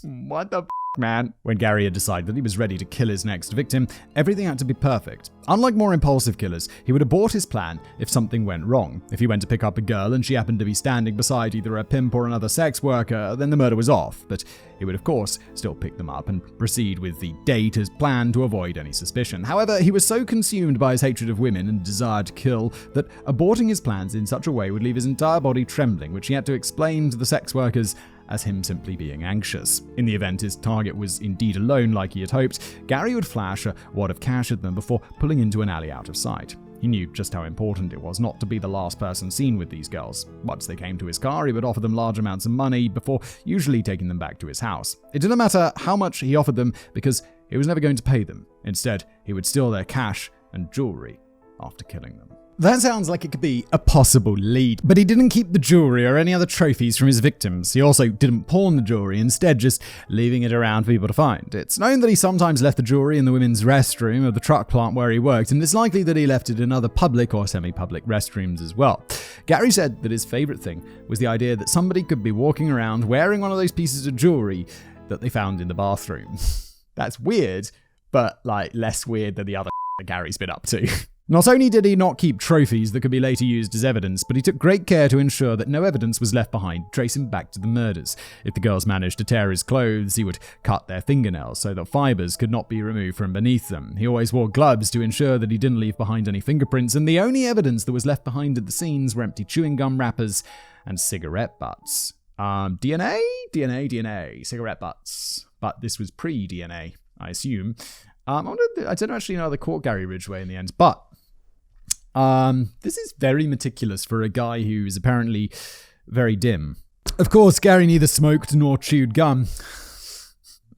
What the man? When Gary had decided that he was ready to kill his next victim, everything had to be perfect. Unlike more impulsive killers, he would abort his plan if something went wrong. If he went to pick up a girl and she happened to be standing beside either a pimp or another sex worker, then the murder was off. But he would, of course, still pick them up and proceed with the date as planned to avoid any suspicion. However, he was so consumed by his hatred of women and desire to kill that aborting his plans in such a way would leave his entire body trembling, which he had to explain to the sex workers as him simply being anxious. In the event his target was indeed alone like he had hoped, Gary would flash a wad of cash at them before pulling into an alley out of sight. He knew just how important it was not to be the last person seen with these girls. Once they came to his car, he would offer them large amounts of money before usually taking them back to his house. It didn't matter how much he offered them because he was never going to pay them. Instead, he would steal their cash and jewelry after killing them. That sounds like it could be a possible lead, but he didn't keep the jewelry or any other trophies from his victims. He also didn't pawn the jewelry, instead just leaving it around for people to find. It's known that he sometimes left the jewelry in the women's restroom of the truck plant where he worked, and it's likely that he left it in other public or semi-public restrooms as well. Gary said that his favorite thing was the idea that somebody could be walking around wearing one of those pieces of jewelry that they found in the bathroom. That's weird, but less weird than the other that Gary's been up to. Not only did he not keep trophies that could be later used as evidence, but he took great care to ensure that no evidence was left behind tracing back to the murders. If the girls managed to tear his clothes, he would cut their fingernails so that fibers could not be removed from beneath them. He always wore gloves to ensure that he didn't leave behind any fingerprints, and the only evidence that was left behind at the scenes were empty chewing gum wrappers and cigarette butts. DNA, cigarette butts. But this was pre-DNA, I assume. I don't actually know how they caught Gary Ridgway in the end, but this is very meticulous for a guy who's apparently very dim. Of course, Gary neither smoked nor chewed gum.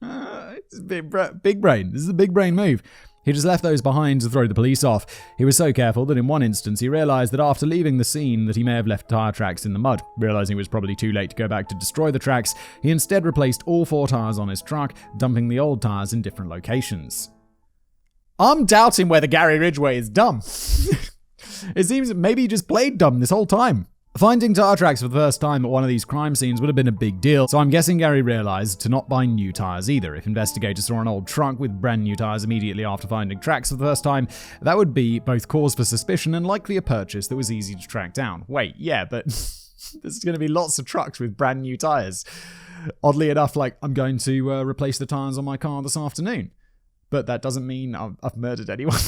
It's big brain. This is a big brain move. He just left those behind to throw the police off. He was so careful that in one instance he realized that after leaving the scene that he may have left tire tracks in the mud. Realizing it was probably too late to go back to destroy the tracks, he instead replaced all 4 tires on his truck, dumping the old tires in different locations. I'm doubting whether Gary Ridgway is dumb. It seems that maybe he just played dumb this whole time. Finding tire tracks for the first time at one of these crime scenes would have been a big deal, so I'm guessing Gary realized to not buy new tires either. If investigators saw an old trunk with brand new tires immediately after finding tracks for the first time, that would be both cause for suspicion and likely a purchase that was easy to track down. Wait, yeah, but there's going to be lots of trucks with brand new tires. Oddly enough, I'm going to replace the tires on my car this afternoon. But that doesn't mean I've murdered anyone.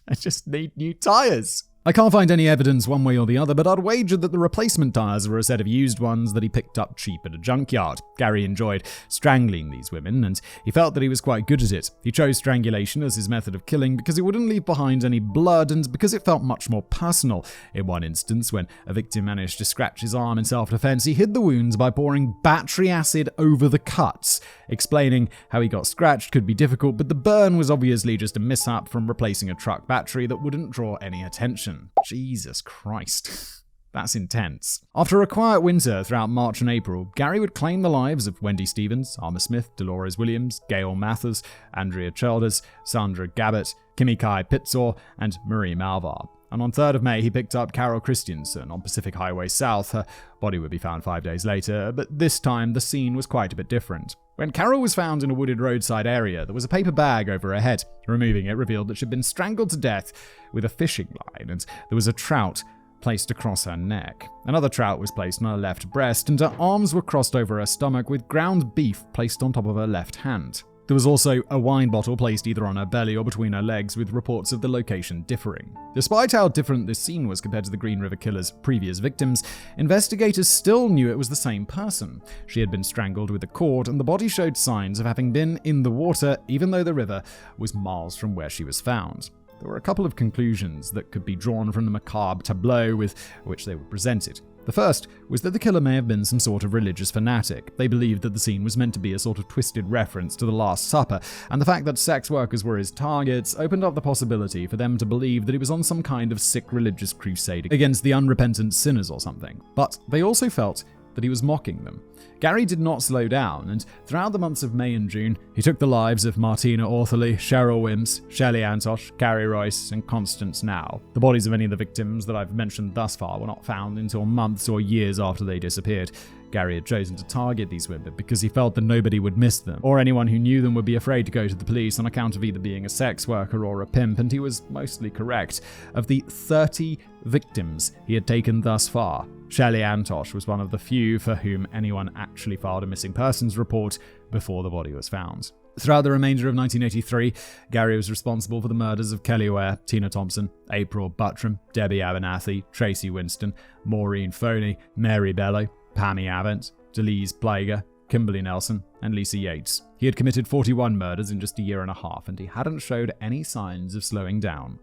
I just need new tires. I can't find any evidence one way or the other, but I'd wager that the replacement tires were a set of used ones that he picked up cheap at a junkyard. Gary enjoyed strangling these women, and he felt that he was quite good at it. He chose strangulation as his method of killing because it wouldn't leave behind any blood and because it felt much more personal. In one instance, when a victim managed to scratch his arm in self-defense, he hid the wounds by pouring battery acid over the cuts. Explaining how he got scratched could be difficult, but the burn was obviously just a mishap from replacing a truck battery that wouldn't draw any attention. Jesus Christ. That's intense. After a quiet winter throughout March and April, Gary would claim the lives of Wendy Stevens, Alma Smith, Dolores Williams, Gail Mathers, Andrea Childers, Sandra Gabbett, Kimi Kai Pitzor, and Marie Malvar. And on 3rd of May, he picked up Carol Christensen on Pacific Highway South. Her body would be found 5 days later, but this time the scene was quite a bit different. When Carol was found in a wooded roadside area, there was a paper bag over her head. Removing it revealed that she'd been strangled to death with a fishing line, and there was a trout placed across her neck. Another trout was placed on her left breast, and her arms were crossed over her stomach with ground beef placed on top of her left hand. There was also a wine bottle placed either on her belly or between her legs, with reports of the location differing. Despite how different this scene was compared to the Green River Killer's previous victims, investigators still knew it was the same person. She had been strangled with a cord, and the body showed signs of having been in the water, even though the river was miles from where she was found. There were a couple of conclusions that could be drawn from the macabre tableau with which they were presented. The first was that the killer may have been some sort of religious fanatic. They believed that the scene was meant to be a sort of twisted reference to the Last Supper, and the fact that sex workers were his targets opened up the possibility for them to believe that he was on some kind of sick religious crusade against the unrepentant sinners or something. But they also felt that he was mocking them. Gary did not slow down, and throughout the months of May and June, he took the lives of Martina Ortherly, Cheryl Wims, Shelley Antosh, Carrie Royce, and Constance Now. The bodies of any of the victims that I've mentioned thus far were not found until months or years after they disappeared. Gary had chosen to target these women because he felt that nobody would miss them, or anyone who knew them would be afraid to go to the police on account of either being a sex worker or a pimp, and he was mostly correct. Of the 30 victims he had taken thus far, Shelley Antosh was one of the few for whom anyone actually filed a missing persons report before the body was found. Throughout the remainder of 1983, Gary was responsible for the murders of Kelly Ware, Tina Thompson, April Buttram, Debbie Abernathy, Tracy Winston, Maureen Foney, Mary Bello, Pammy Avent, Delise Plager, Kimberly Nelson, and Lisa Yates. He had committed 41 murders in just a year and a half, and he hadn't showed any signs of slowing down.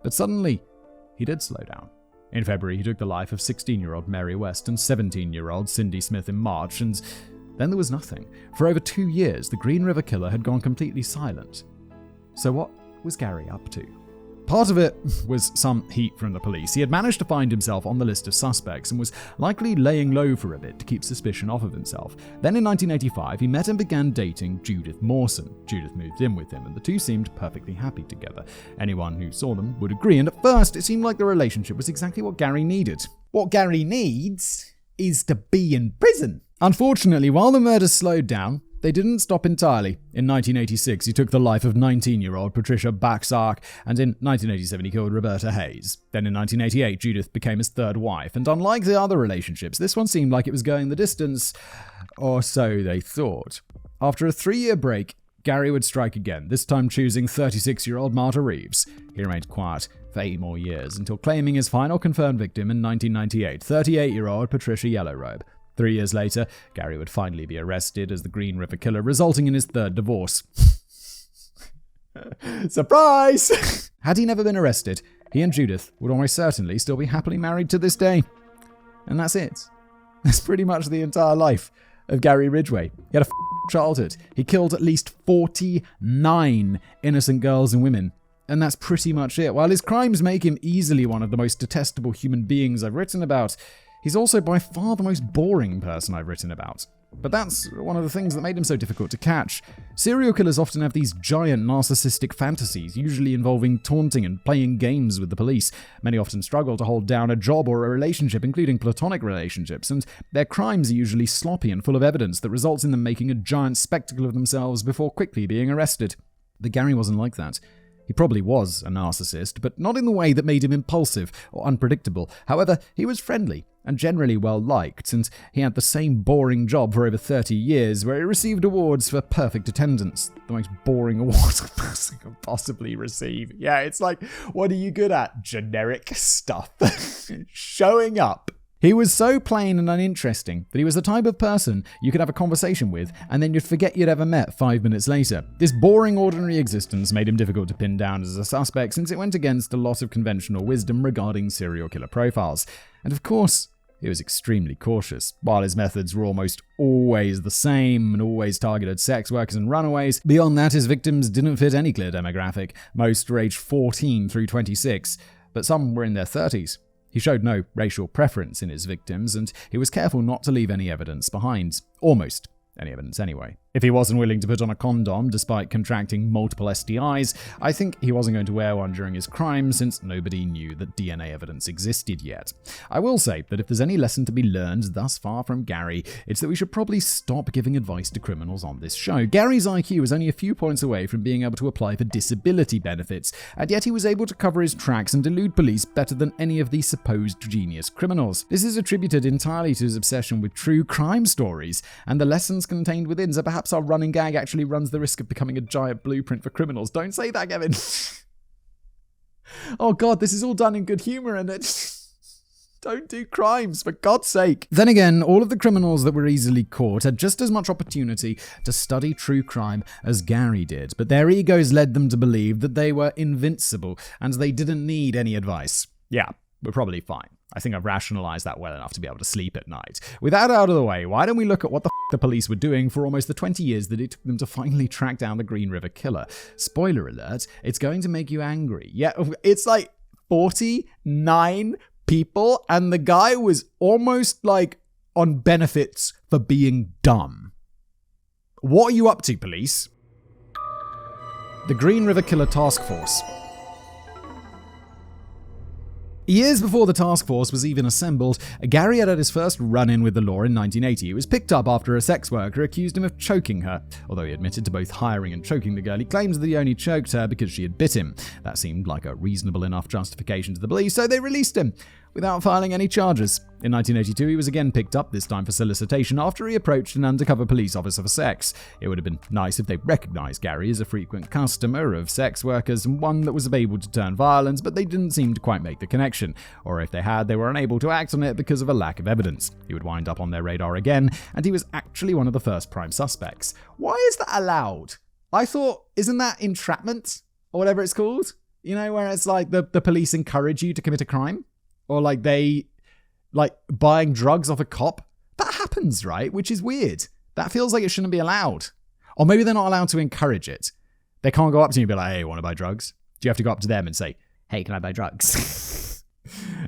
But suddenly, he did slow down. In February, he took the life of 16-year-old Mary West and 17-year-old Cindy Smith in March, and then there was nothing. For over 2 years, the Green River Killer had gone completely silent. So what was Gary up to? Part of it was some heat from the police. He had managed to find himself on the list of suspects and was likely laying low for a bit to keep suspicion off of himself. Then in 1985, he met and began dating Judith Mawson. Judith moved in with him, and the two seemed perfectly happy together. Anyone who saw them would agree, and at first, it seemed like the relationship was exactly what Gary needed. What Gary needs is to be in prison. Unfortunately, while the murders slowed down, they didn't stop entirely. In 1986, he took the life of 19-year-old Patricia BARCZAK, and in 1987 he killed Roberta Hayes. Then in 1988, Judith became his third wife, and unlike the other relationships, this one seemed like it was going the distance, or so they thought. After a 3-year break, Gary would strike again, this time choosing 36-year-old Marta Reeves. He remained quiet for 8 more years, until claiming his final confirmed victim in 1998, 38-year-old Patricia Yellowrobe. 3 years later, Gary would finally be arrested as the Green River Killer, resulting in his third divorce. Surprise! Had he never been arrested, he and Judith would almost certainly still be happily married to this day. And that's it. That's pretty much the entire life of Gary Ridgway. He had a childhood. He killed at least 49 innocent girls and women. And that's pretty much it. While his crimes make him easily one of the most detestable human beings I've written about, he's also by far the most boring person I've written about. But that's one of the things that made him so difficult to catch. Serial killers often have these giant narcissistic fantasies, usually involving taunting and playing games with the police. Many often struggle to hold down a job or a relationship, including platonic relationships, and their crimes are usually sloppy and full of evidence that results in them making a giant spectacle of themselves before quickly being arrested. But Gary wasn't like that. He probably was a narcissist, but not in the way that made him impulsive or unpredictable. However, he was friendly and generally well-liked, and he had the same boring job for over 30 years, where he received awards for perfect attendance. The most boring award a person could possibly receive. Yeah, it's like, what are you good at? Generic stuff. Showing up. He was so plain and uninteresting that he was the type of person you could have a conversation with and then you'd forget you'd ever met 5 minutes later. This boring, ordinary existence made him difficult to pin down as a suspect, since it went against a lot of conventional wisdom regarding serial killer profiles. And of course, he was extremely cautious. While his methods were almost always the same and always targeted sex workers and runaways, beyond that his victims didn't fit any clear demographic. Most were aged 14 through 26, but some were in their 30s. He showed no racial preference in his victims, and he was careful not to leave any evidence behind. Almost any evidence anyway. If he wasn't willing to put on a condom despite contracting multiple STIs, I think he wasn't going to wear one during his crime since nobody knew that DNA evidence existed yet. I will say that if there's any lesson to be learned thus far from Gary, it's that we should probably stop giving advice to criminals on this show. Gary's IQ was only a few points away from being able to apply for disability benefits, and yet he was able to cover his tracks and elude police better than any of these supposed genius criminals. This is attributed entirely to his obsession with true crime stories and the lessons contained within, so perhaps our running gag actually runs the risk of becoming a giant blueprint for criminals. Don't say that, Kevin. Oh god, this is all done in good humor and don't do crimes, for God's sake. Then again, all of the criminals that were easily caught had just as much opportunity to study true crime as Gary did, but their egos led them to believe that they were invincible and they didn't need any advice. Yeah, we're probably fine. I think I've rationalized that well enough to be able to sleep at night. With that out of the way, why don't we look at what the police were doing for almost the 20 years that it took them to finally track down the Green River Killer. Spoiler alert, it's going to make you angry. Yeah, it's like 49 people, and the guy was almost like on benefits for being dumb. What are you up to, police? The Green River Killer Task Force. Years before the task force was even assembled, Gary had his first run-in with the law in 1980. He was picked up after a sex worker accused him of choking her. Although he admitted to both hiring and choking the girl, he claimed that he only choked her because she had bit him. That seemed like a reasonable enough justification to the police, so they released him without filing any charges. In 1982, he was again picked up, this time for solicitation, after he approached an undercover police officer for sex. It would have been nice if they recognized Gary as a frequent customer of sex workers and one that was able to turn violent, but they didn't seem to quite make the connection. Or if they had, they were unable to act on it because of a lack of evidence. He would wind up on their radar again, and he was actually one of the first prime suspects. Why is that allowed? I thought, isn't that entrapment? Or whatever it's called? You know, where it's like the police encourage you to commit a crime? Or like they, like buying drugs off a cop. That happens, right? Which is weird. That feels like it shouldn't be allowed. Or maybe they're not allowed to encourage it. They can't go up to you and be like, hey, want to buy drugs? Do you have to go up to them and say, hey, can I buy drugs?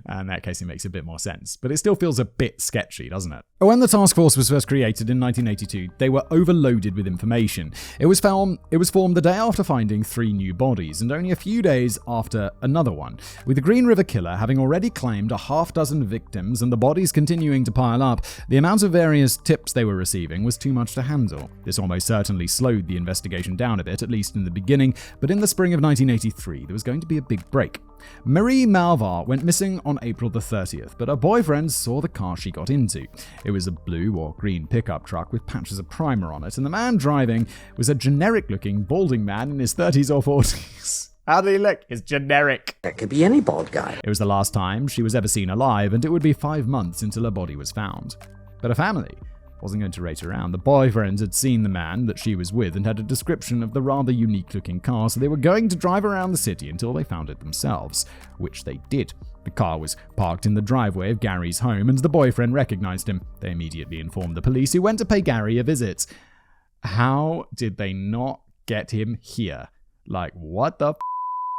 And in that case, it makes a bit more sense. But it still feels a bit sketchy, doesn't it? When the task force was first created in 1982, they were overloaded with information. It was formed the day after finding 3 new bodies, and only a few days after another one. With the Green River Killer having already claimed a half dozen victims and the bodies continuing to pile up, the amount of various tips they were receiving was too much to handle. This almost certainly slowed the investigation down a bit, at least in the beginning, but in the spring of 1983, there was going to be a big break. Marie Malvar went missing on April the 30th, but her boyfriend saw the car she got into. It was a blue or green pickup truck with patches of primer on it, and the man driving was a generic-looking, balding man in his 30s or 40s. How did he look? It's generic. That could be any bald guy. It was the last time she was ever seen alive, and it would be 5 months until her body was found. But her family wasn't going to wait around. The boyfriend had seen the man that she was with and had a description of the rather unique-looking car, so they were going to drive around the city until they found it themselves, which they did. The car was parked in the driveway of Gary's home, and the boyfriend recognized him. They immediately informed the police, who went to pay Gary a visit. How did they not get him here? Like, what the f***?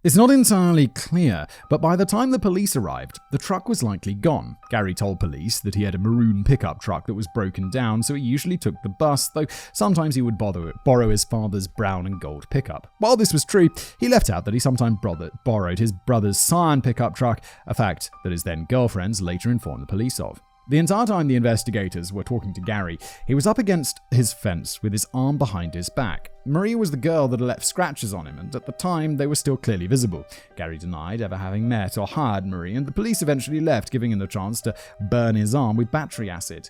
It's not entirely clear, but by the time the police arrived, the truck was likely gone. Gary told police that he had a maroon pickup truck that was broken down, so he usually took the bus, though sometimes he would borrow his father's brown and gold pickup. While this was true, he left out that he sometimes borrowed his brother's cyan pickup truck, a fact that his then girlfriends later informed the police of. The entire time the investigators were talking to Gary, he was up against his fence with his arm behind his back. Maria was the girl that had left scratches on him, and at the time they were still clearly visible. Gary denied ever having met or hired Marie, and the police eventually left, giving him the chance to burn his arm with battery acid.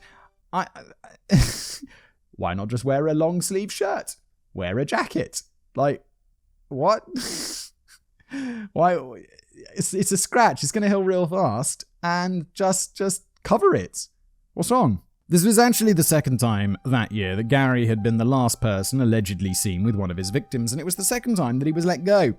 Why not just wear a long sleeve shirt? Wear a jacket? Like, what? Why? It's a scratch. It's going to heal real fast, and just cover it. What's wrong? This was actually the second time that year that Gary had been the last person allegedly seen with one of his victims, and it was the second time that he was let go.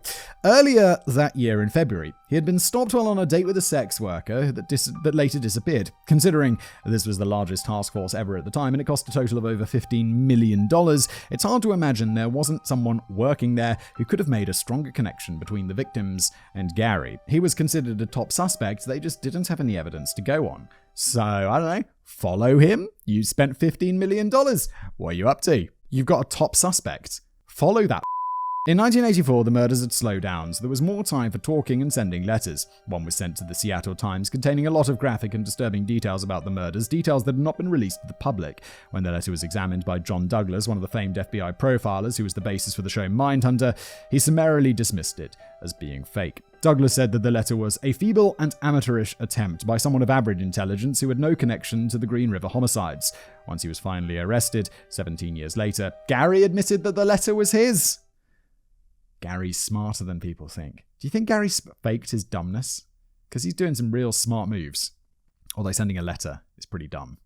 Earlier that year in February, he had been stopped while on a date with a sex worker that later disappeared. Considering this was the largest task force ever at the time, and it cost a total of over $15 million, it's hard to imagine there wasn't someone working there who could have made a stronger connection between the victims and Gary. He was considered a top suspect, they just didn't have any evidence to go on. So, I don't know, follow him? You spent $15 million. What are you up to? You've got a top suspect. Follow that. In 1984, the murders had slowed down, so there was more time for talking and sending letters. One was sent to the Seattle Times containing a lot of graphic and disturbing details about the murders, details that had not been released to the public. When the letter was examined by John Douglas, one of the famed FBI profilers who was the basis for the show Mindhunter, he summarily dismissed it as being fake. Douglas said that the letter was a feeble and amateurish attempt by someone of average intelligence who had no connection to the Green River homicides. Once he was finally arrested, 17 years later, Gary admitted that the letter was his. Gary's smarter than people think. Do you think Gary faked his dumbness? Because he's doing some real smart moves. Although sending a letter is pretty dumb.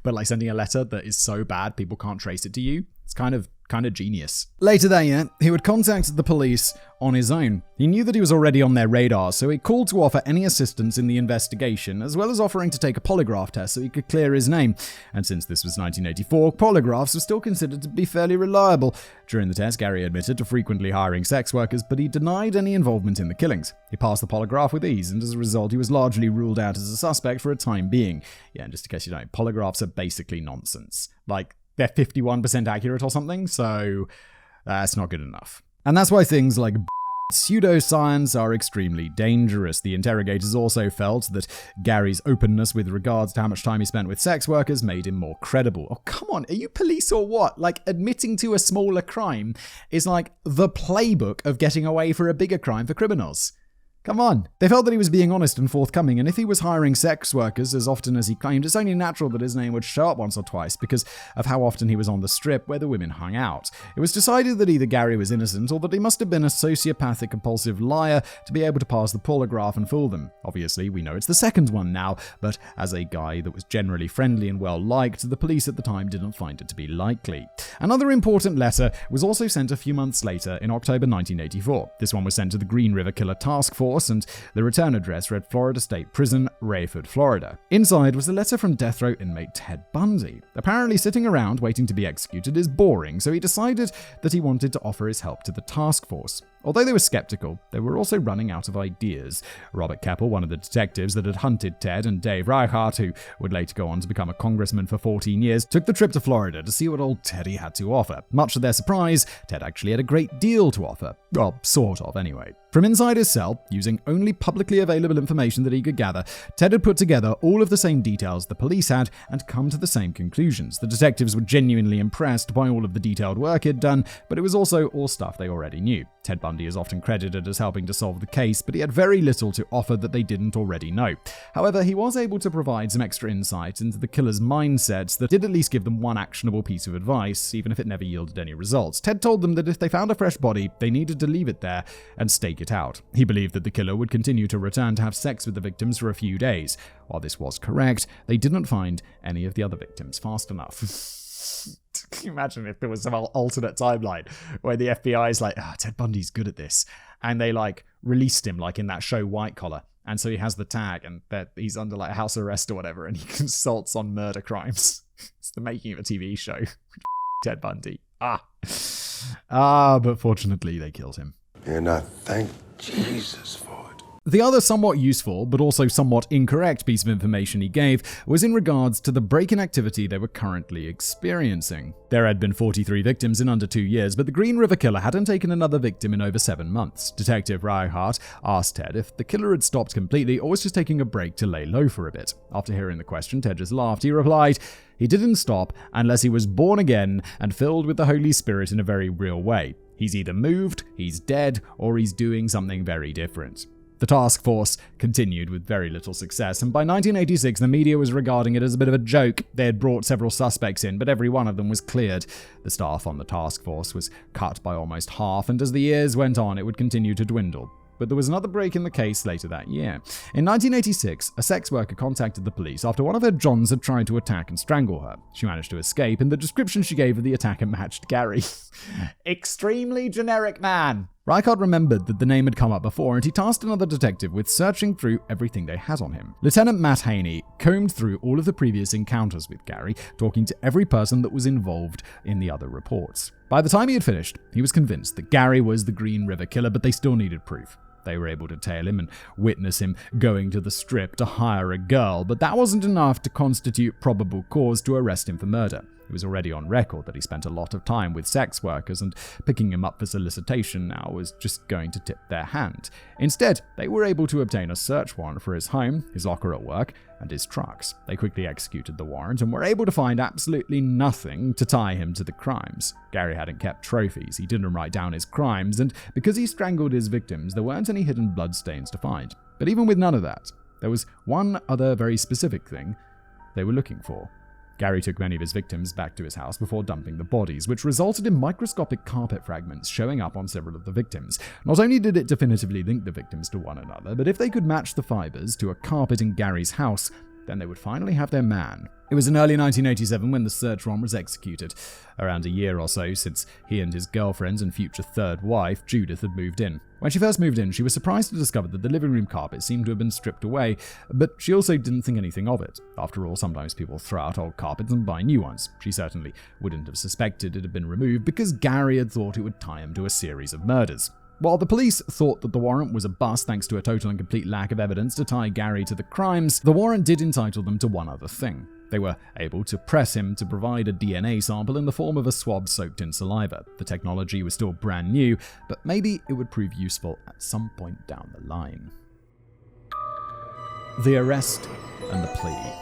But like sending a letter that is so bad people can't trace it to you, it's kind of genius. Later that year, he would contact the police on his own. He knew that he was already on their radar, so he called to offer any assistance in the investigation, as well as offering to take a polygraph test so he could clear his name. And since this was 1984, polygraphs were still considered to be fairly reliable. During the test, Gary admitted to frequently hiring sex workers, but he denied any involvement in the killings. He passed the polygraph with ease, and as a result, he was largely ruled out as a suspect for a time being. Yeah, and just in case you don't, polygraphs are basically nonsense. Like, they're 51% accurate or something, so that's not good enough. And that's why things like pseudoscience are extremely dangerous. The interrogators also felt that Gary's openness with regards to how much time he spent with sex workers made him more credible. Oh, come on, are you police or what? Like, admitting to a smaller crime is like the playbook of getting away for a bigger crime for criminals. Come on. They felt that he was being honest and forthcoming, and if he was hiring sex workers as often as he claimed, it's only natural that his name would show up once or twice because of how often he was on the strip where the women hung out. It was decided that either Gary was innocent or that he must have been a sociopathic compulsive liar to be able to pass the polygraph and fool them. Obviously, we know it's the second one now, but as a guy that was generally friendly and well-liked, the police at the time didn't find it to be likely. Another important letter was also sent a few months later in October 1984. This one was sent to the Green River Killer Task Force, and the return address read Florida State Prison, Rayford, Florida. Inside was a letter from death row inmate Ted Bundy. Apparently sitting around waiting to be executed is boring, so he decided that he wanted to offer his help to the task force. Although they were skeptical, they were also running out of ideas. Robert KEPPEL, one of the detectives that had hunted Ted, and Dave Reichardt, who would later go on to become a congressman for 14 years, took the trip to Florida to see what old Teddy had to offer. Much to their surprise, Ted actually had a great deal to offer. Well, sort of, anyway. From inside his cell, using only publicly available information that he could gather, Ted had put together all of the same details the police had and come to the same conclusions. The detectives were genuinely impressed by all of the detailed work he'd done, but it was also all stuff they already knew. Ted Bundy is often credited as helping to solve the case, but he had very little to offer that they didn't already know. However, he was able to provide some extra insight into the killer's mindsets that did at least give them one actionable piece of advice, even if it never yielded any results. Ted told them that if they found a fresh body, they needed to leave it there and stake it out. He believed that the killer would continue to return to have sex with the victims for a few days. While this was correct, they didn't find any of the other victims fast enough. Can you imagine if there was some alternate timeline where the FBI is like, Ted Bundy's good at this, and they like released him like in that show White Collar, and so he has the tag and that he's under like house arrest or whatever, and he consults on murder crimes. It's the making of a TV show. Ted Bundy. But fortunately they killed him. And I thank Jesus for it. The other somewhat useful, but also somewhat incorrect piece of information he gave was in regards to the break-in activity they were currently experiencing. There had been 43 victims in under 2 years, but the Green River Killer hadn't taken another victim in over 7 months. Detective Reichardt asked Ted if the killer had stopped completely or was just taking a break to lay low for a bit. After hearing the question, Ted just laughed. He replied, he didn't stop unless he was born again and filled with the Holy Spirit in a very real way. He's either moved, he's dead, or he's doing something very different. The task force continued with very little success, and by 1986 the media was regarding it as a bit of a joke. They had brought several suspects in, but every one of them was cleared. The staff on the task force was cut by almost half, and as the years went on it would continue to dwindle. But there was another break in the case later that year. In 1986, a sex worker contacted the police after one of her Johns had tried to attack and strangle her. She managed to escape, and the description she gave of the attacker matched Gary. Extremely generic man. Reichardt remembered that the name had come up before, and he tasked another detective with searching through everything they had on him. Lieutenant Matt Haney combed through all of the previous encounters with Gary, talking to every person that was involved in the other reports. By the time he had finished, he was convinced that Gary was the Green River Killer, but they still needed proof. They were able to tail him and witness him going to the strip to hire a girl, but that wasn't enough to constitute probable cause to arrest him for murder. It was already on record that he spent a lot of time with sex workers, and picking him up for solicitation now was just going to tip their hand. Instead, they were able to obtain a search warrant for his home, his locker at work, and his trucks. They quickly executed the warrant and were able to find absolutely nothing to tie him to the crimes. Gary hadn't kept trophies, he didn't write down his crimes, and because he strangled his victims, there weren't any hidden bloodstains to find. But even with none of that, there was one other very specific thing they were looking for. Gary took many of his victims back to his house before dumping the bodies, which resulted in microscopic carpet fragments showing up on several of the victims. Not only did it definitively link the victims to one another, but if they could match the fibers to a carpet in Gary's house, then they would finally have their man. It was in early 1987 when the search warrant was executed, around a year or so since he and his girlfriend and future third wife, Judith, had moved in. When she first moved in, she was surprised to discover that the living room carpet seemed to have been stripped away, but she also didn't think anything of it. After all, sometimes people throw out old carpets and buy new ones. She certainly wouldn't have suspected it had been removed because Gary had thought it would tie him to a series of murders. While the police thought that the warrant was a bust thanks to a total and complete lack of evidence to tie Gary to the crimes, the warrant did entitle them to one other thing. They were able to press him to provide a DNA sample in the form of a swab soaked in saliva. The technology was still brand new, but maybe it would prove useful at some point down the line. The arrest and the plea.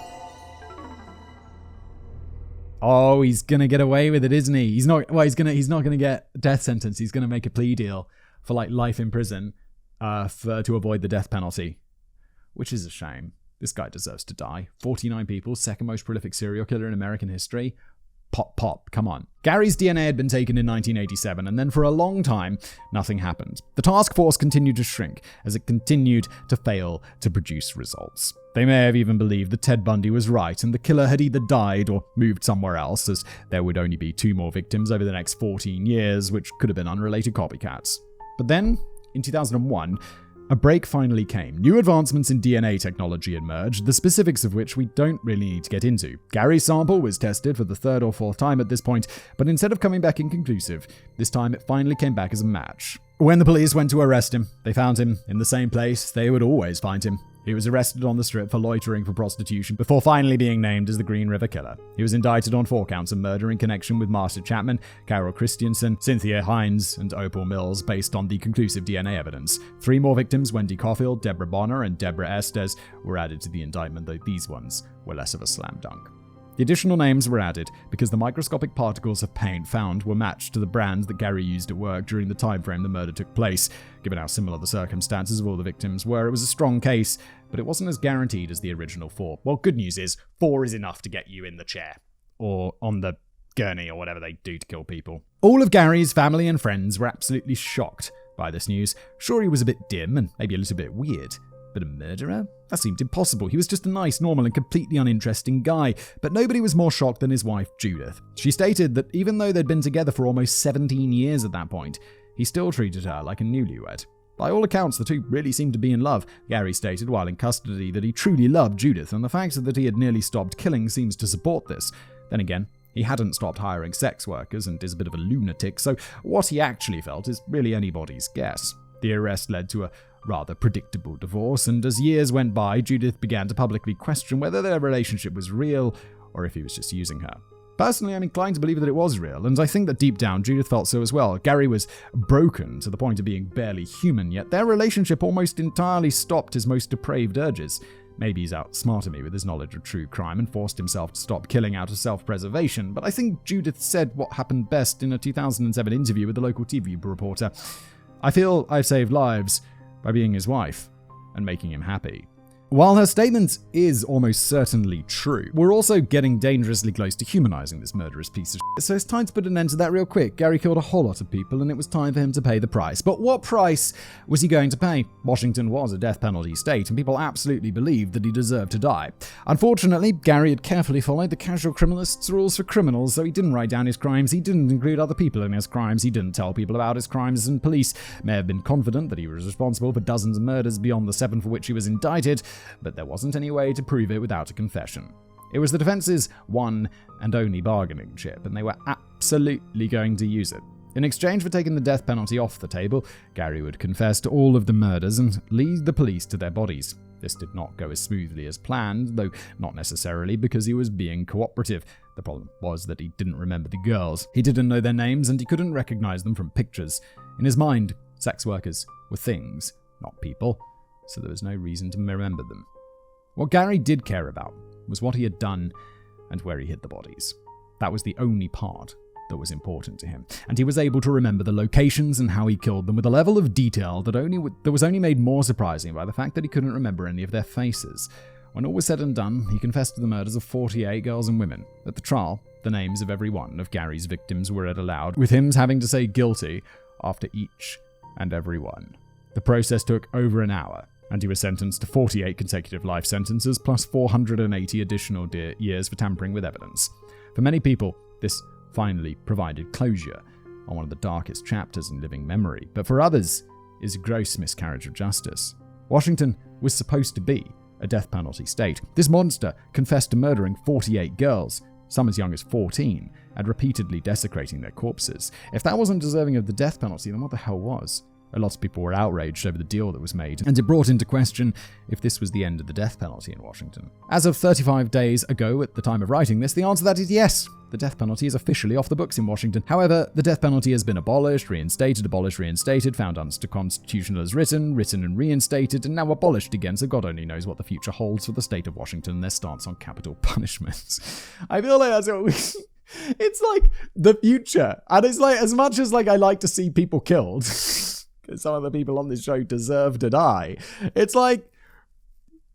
Oh, he's gonna get away with it, isn't he? He's not gonna get a death sentence. He's gonna make a plea deal for like life in prison to avoid the death penalty, which is a shame. This guy deserves to die. 49 people, second most prolific serial killer in American history. Pop, come on. Gary's DNA had been taken in 1987, and then for a long time, nothing happened. The task force continued to shrink as it continued to fail to produce results. They may have even believed that Ted Bundy was right and the killer had either died or moved somewhere else, as there would only be 2 more victims over the next 14 years, which could have been unrelated copycats. But then, in 2001, a break finally came. New advancements in DNA technology emerged, the specifics of which we don't really need to get into. Gary's sample was tested for the 3rd or 4th time at this point, but instead of coming back inconclusive, this time it finally came back as a match. When the police went to arrest him, they found him in the same place they would always find him. He was arrested on the strip for loitering for prostitution before finally being named as the Green River Killer. He was indicted on 4 counts of murder in connection with Marta Chapman, Carol Christensen, Cynthia Hines, and Opal Mills based on the conclusive DNA evidence. 3 more victims, Wendy Caulfield, Deborah Bonner, and Deborah Estes, were added to the indictment, though these ones were less of a slam dunk. The additional names were added because the microscopic particles of paint found were matched to the brand that Gary used at work during the time frame the murder took place. Given how similar the circumstances of all the victims were, it was a strong case, but it wasn't as guaranteed as the original 4. Well, good news is 4 is enough to get you in the chair, or on the gurney, or whatever they do to kill people. All of Gary's family and friends were absolutely shocked by this news. Sure, he was a bit dim and maybe a little bit weird, but a murderer? That seemed impossible. He was just a nice, normal, and completely uninteresting guy. But nobody was more shocked than his wife, Judith. She stated that even though they'd been together for almost 17 years at that point, he still treated her like a newlywed. By all accounts, the two really seemed to be in love. Gary stated while in custody that he truly loved Judith, and the fact that he had nearly stopped killing seems to support this. Then again, he hadn't stopped hiring sex workers and is a bit of a lunatic, so what he actually felt is really anybody's guess. The arrest led to a rather predictable divorce, and as years went by, Judith began to publicly question whether their relationship was real or if he was just using her. Personally, I'm inclined to believe that it was real, and I think that deep down Judith felt so as well. Gary was broken to the point of being barely human, yet their relationship almost entirely stopped his most depraved urges. Maybe he's outsmarted me with his knowledge of true crime and forced himself to stop killing out of self-preservation, but I think Judith said what happened best in a 2007 interview with a local TV reporter. "I feel I've saved lives by being his wife and making him happy." While her statement is almost certainly true, we're also getting dangerously close to humanizing this murderous piece of shit. So it's time to put an end to that real quick. Gary killed a whole lot of people, and it was time for him to pay the price. But what price was he going to pay? Washington was a death penalty state, and people absolutely believed that he deserved to die. Unfortunately, Gary had carefully followed the casual criminalist's rules for criminals, so he didn't write down his crimes, he didn't include other people in his crimes, he didn't tell people about his crimes, and police may have been confident that he was responsible for dozens of murders beyond the 7 for which he was indicted, but there wasn't any way to prove it without a confession. It was the defense's one and only bargaining chip, and they were absolutely going to use it. In exchange for taking the death penalty off the table, Gary would confess to all of the murders and lead the police to their bodies. This did not go as smoothly as planned, though not necessarily because he was being cooperative. The problem was that he didn't remember the girls. He didn't know their names, and he couldn't recognize them from pictures. In his mind, sex workers were things, not people, so there was no reason to remember them. What Gary did care about was what he had done and where he hid the bodies. That was the only part that was important to him, and he was able to remember the locations and how he killed them with a level of detail that was only made more surprising by the fact that he couldn't remember any of their faces. When all was said and done, he confessed to the murders of 48 girls and women. At the trial, the names of every one of Gary's victims were read aloud, with him having to say guilty after each and every one. The process took over an hour, and he was sentenced to 48 consecutive life sentences plus 480 additional years for tampering with evidence. For many people, this finally provided closure on one of the darkest chapters in living memory, but for others, is a gross miscarriage of justice. Washington was supposed to be a death penalty state. This monster confessed to murdering 48 girls, some as young as 14, and repeatedly desecrating their corpses. If that wasn't deserving of the death penalty, then what the hell was? A lot of people were outraged over the deal that was made, and it brought into question if this was the end of the death penalty in Washington. As of 35 days ago at the time of writing this, the answer to that is yes. The death penalty is officially off the books in Washington. However, the death penalty has been abolished, reinstated, found unconstitutional as written and reinstated, and now abolished again, so God only knows what the future holds for the state of Washington and their stance on capital punishments. I feel like that's what we... It's like the future. And it's like, as much as like I like to see people killed, because some of the people on this show deserve to die, it's like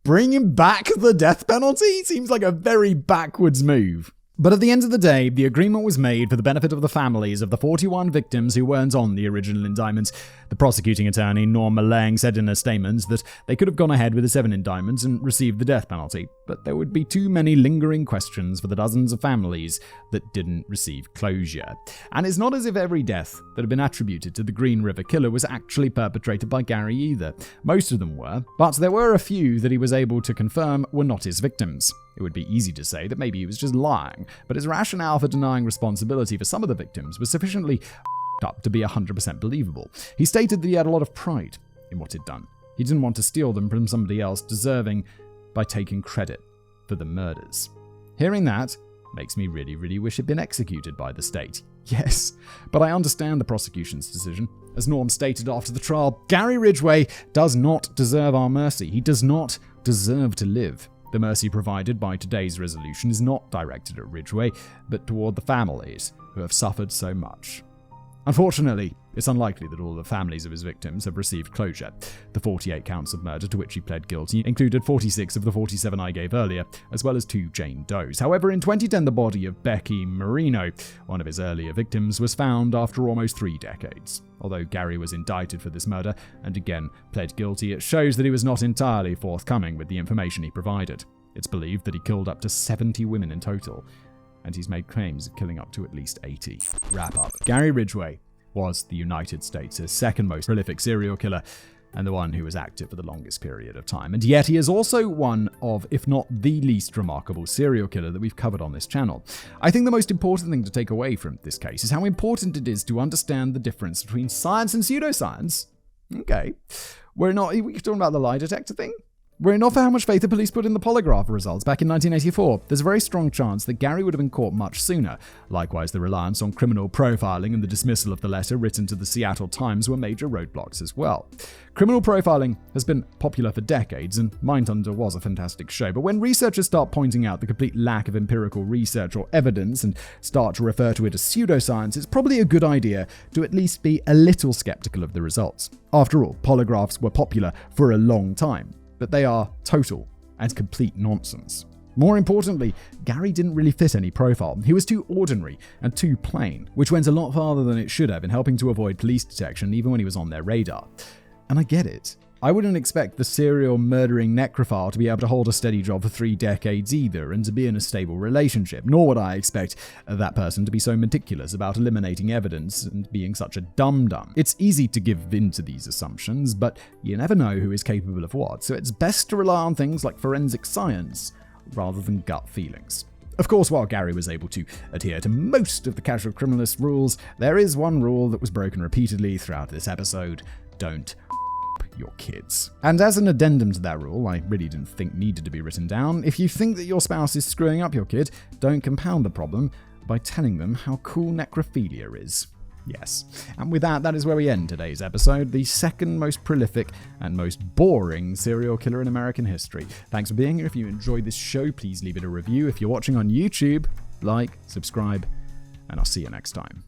bringing back the death penalty seems like a very backwards move. But at the end of the day, the agreement was made for the benefit of the families of the 41 victims who weren't on the original indictments. The prosecuting attorney, Norma Lang, said in her statement that they could have gone ahead with the 7 indictments and received the death penalty, but there would be too many lingering questions for the dozens of families that didn't receive closure. And it's not as if every death that had been attributed to the Green River Killer was actually perpetrated by Gary either. Most of them were, but there were a few that he was able to confirm were not his victims. It would be easy to say that maybe he was just lying, but his rationale for denying responsibility for some of the victims was sufficiently up to be 100% believable. He stated that he had a lot of pride in what he'd done. He didn't want to steal them from somebody else deserving by taking credit for the murders. Hearing that makes me really, really wish he'd been executed by the state. Yes, but I understand the prosecution's decision. As Norm stated after the trial, Gary Ridgway does not deserve our mercy. He does not deserve to live. The mercy provided by today's resolution is not directed at Ridgway, but toward the families who have suffered so much. Unfortunately, it's unlikely that all the families of his victims have received closure. The 48 counts of murder to which he pled guilty included 46 of the 47 I gave earlier, as well as 2 Jane Does. However, in 2010, the body of Becky Marino, one of his earlier victims, was found after almost 3 decades. Although Gary was indicted for this murder and again pled guilty, it shows that he was not entirely forthcoming with the information he provided. It's believed that he killed up to 70 women in total, and he's made claims of killing up to at least 80. Wrap up. Gary Ridgway was the United States' second most prolific serial killer and the one who was active for the longest period of time. And yet he is also one of, if not the least remarkable serial killer that we've covered on this channel. I think the most important thing to take away from this case is how important it is to understand the difference between science and pseudoscience. Okay. We're talking about the lie detector thing? Were it not for how much faith the police put in the polygraph results back in 1984, there's a very strong chance that Gary would have been caught much sooner. Likewise, the reliance on criminal profiling and the dismissal of the letter written to the Seattle Times were major roadblocks as well. Criminal profiling has been popular for decades, and Mindhunter was a fantastic show, but when researchers start pointing out the complete lack of empirical research or evidence and start to refer to it as pseudoscience, it's probably a good idea to at least be a little skeptical of the results. After all, polygraphs were popular for a long time. but they are total and complete nonsense. More importantly, Gary didn't really fit any profile. He was too ordinary and too plain, which went a lot farther than it should have in helping to avoid police detection even when he was on their radar. And I get it. I wouldn't expect the serial murdering necrophile to be able to hold a steady job for 3 decades either and to be in a stable relationship, nor would I expect that person to be so meticulous about eliminating evidence and being such a dum-dum. It's easy to give in to these assumptions, but you never know who is capable of what, so it's best to rely on things like forensic science rather than gut feelings. Of course, while Gary was able to adhere to most of the casual criminalist rules, there is one rule that was broken repeatedly throughout this episode: don't your kids. And as an addendum to that rule, I really didn't think needed to be written down, if you think that your spouse is screwing up your kid, don't compound the problem by telling them how cool necrophilia is. Yes. And with that is where we end today's episode, the second most prolific and most boring serial killer in American history. Thanks for being here. If you enjoyed this show, please leave it a review. If you're watching on YouTube, like, subscribe, and I'll see you next time.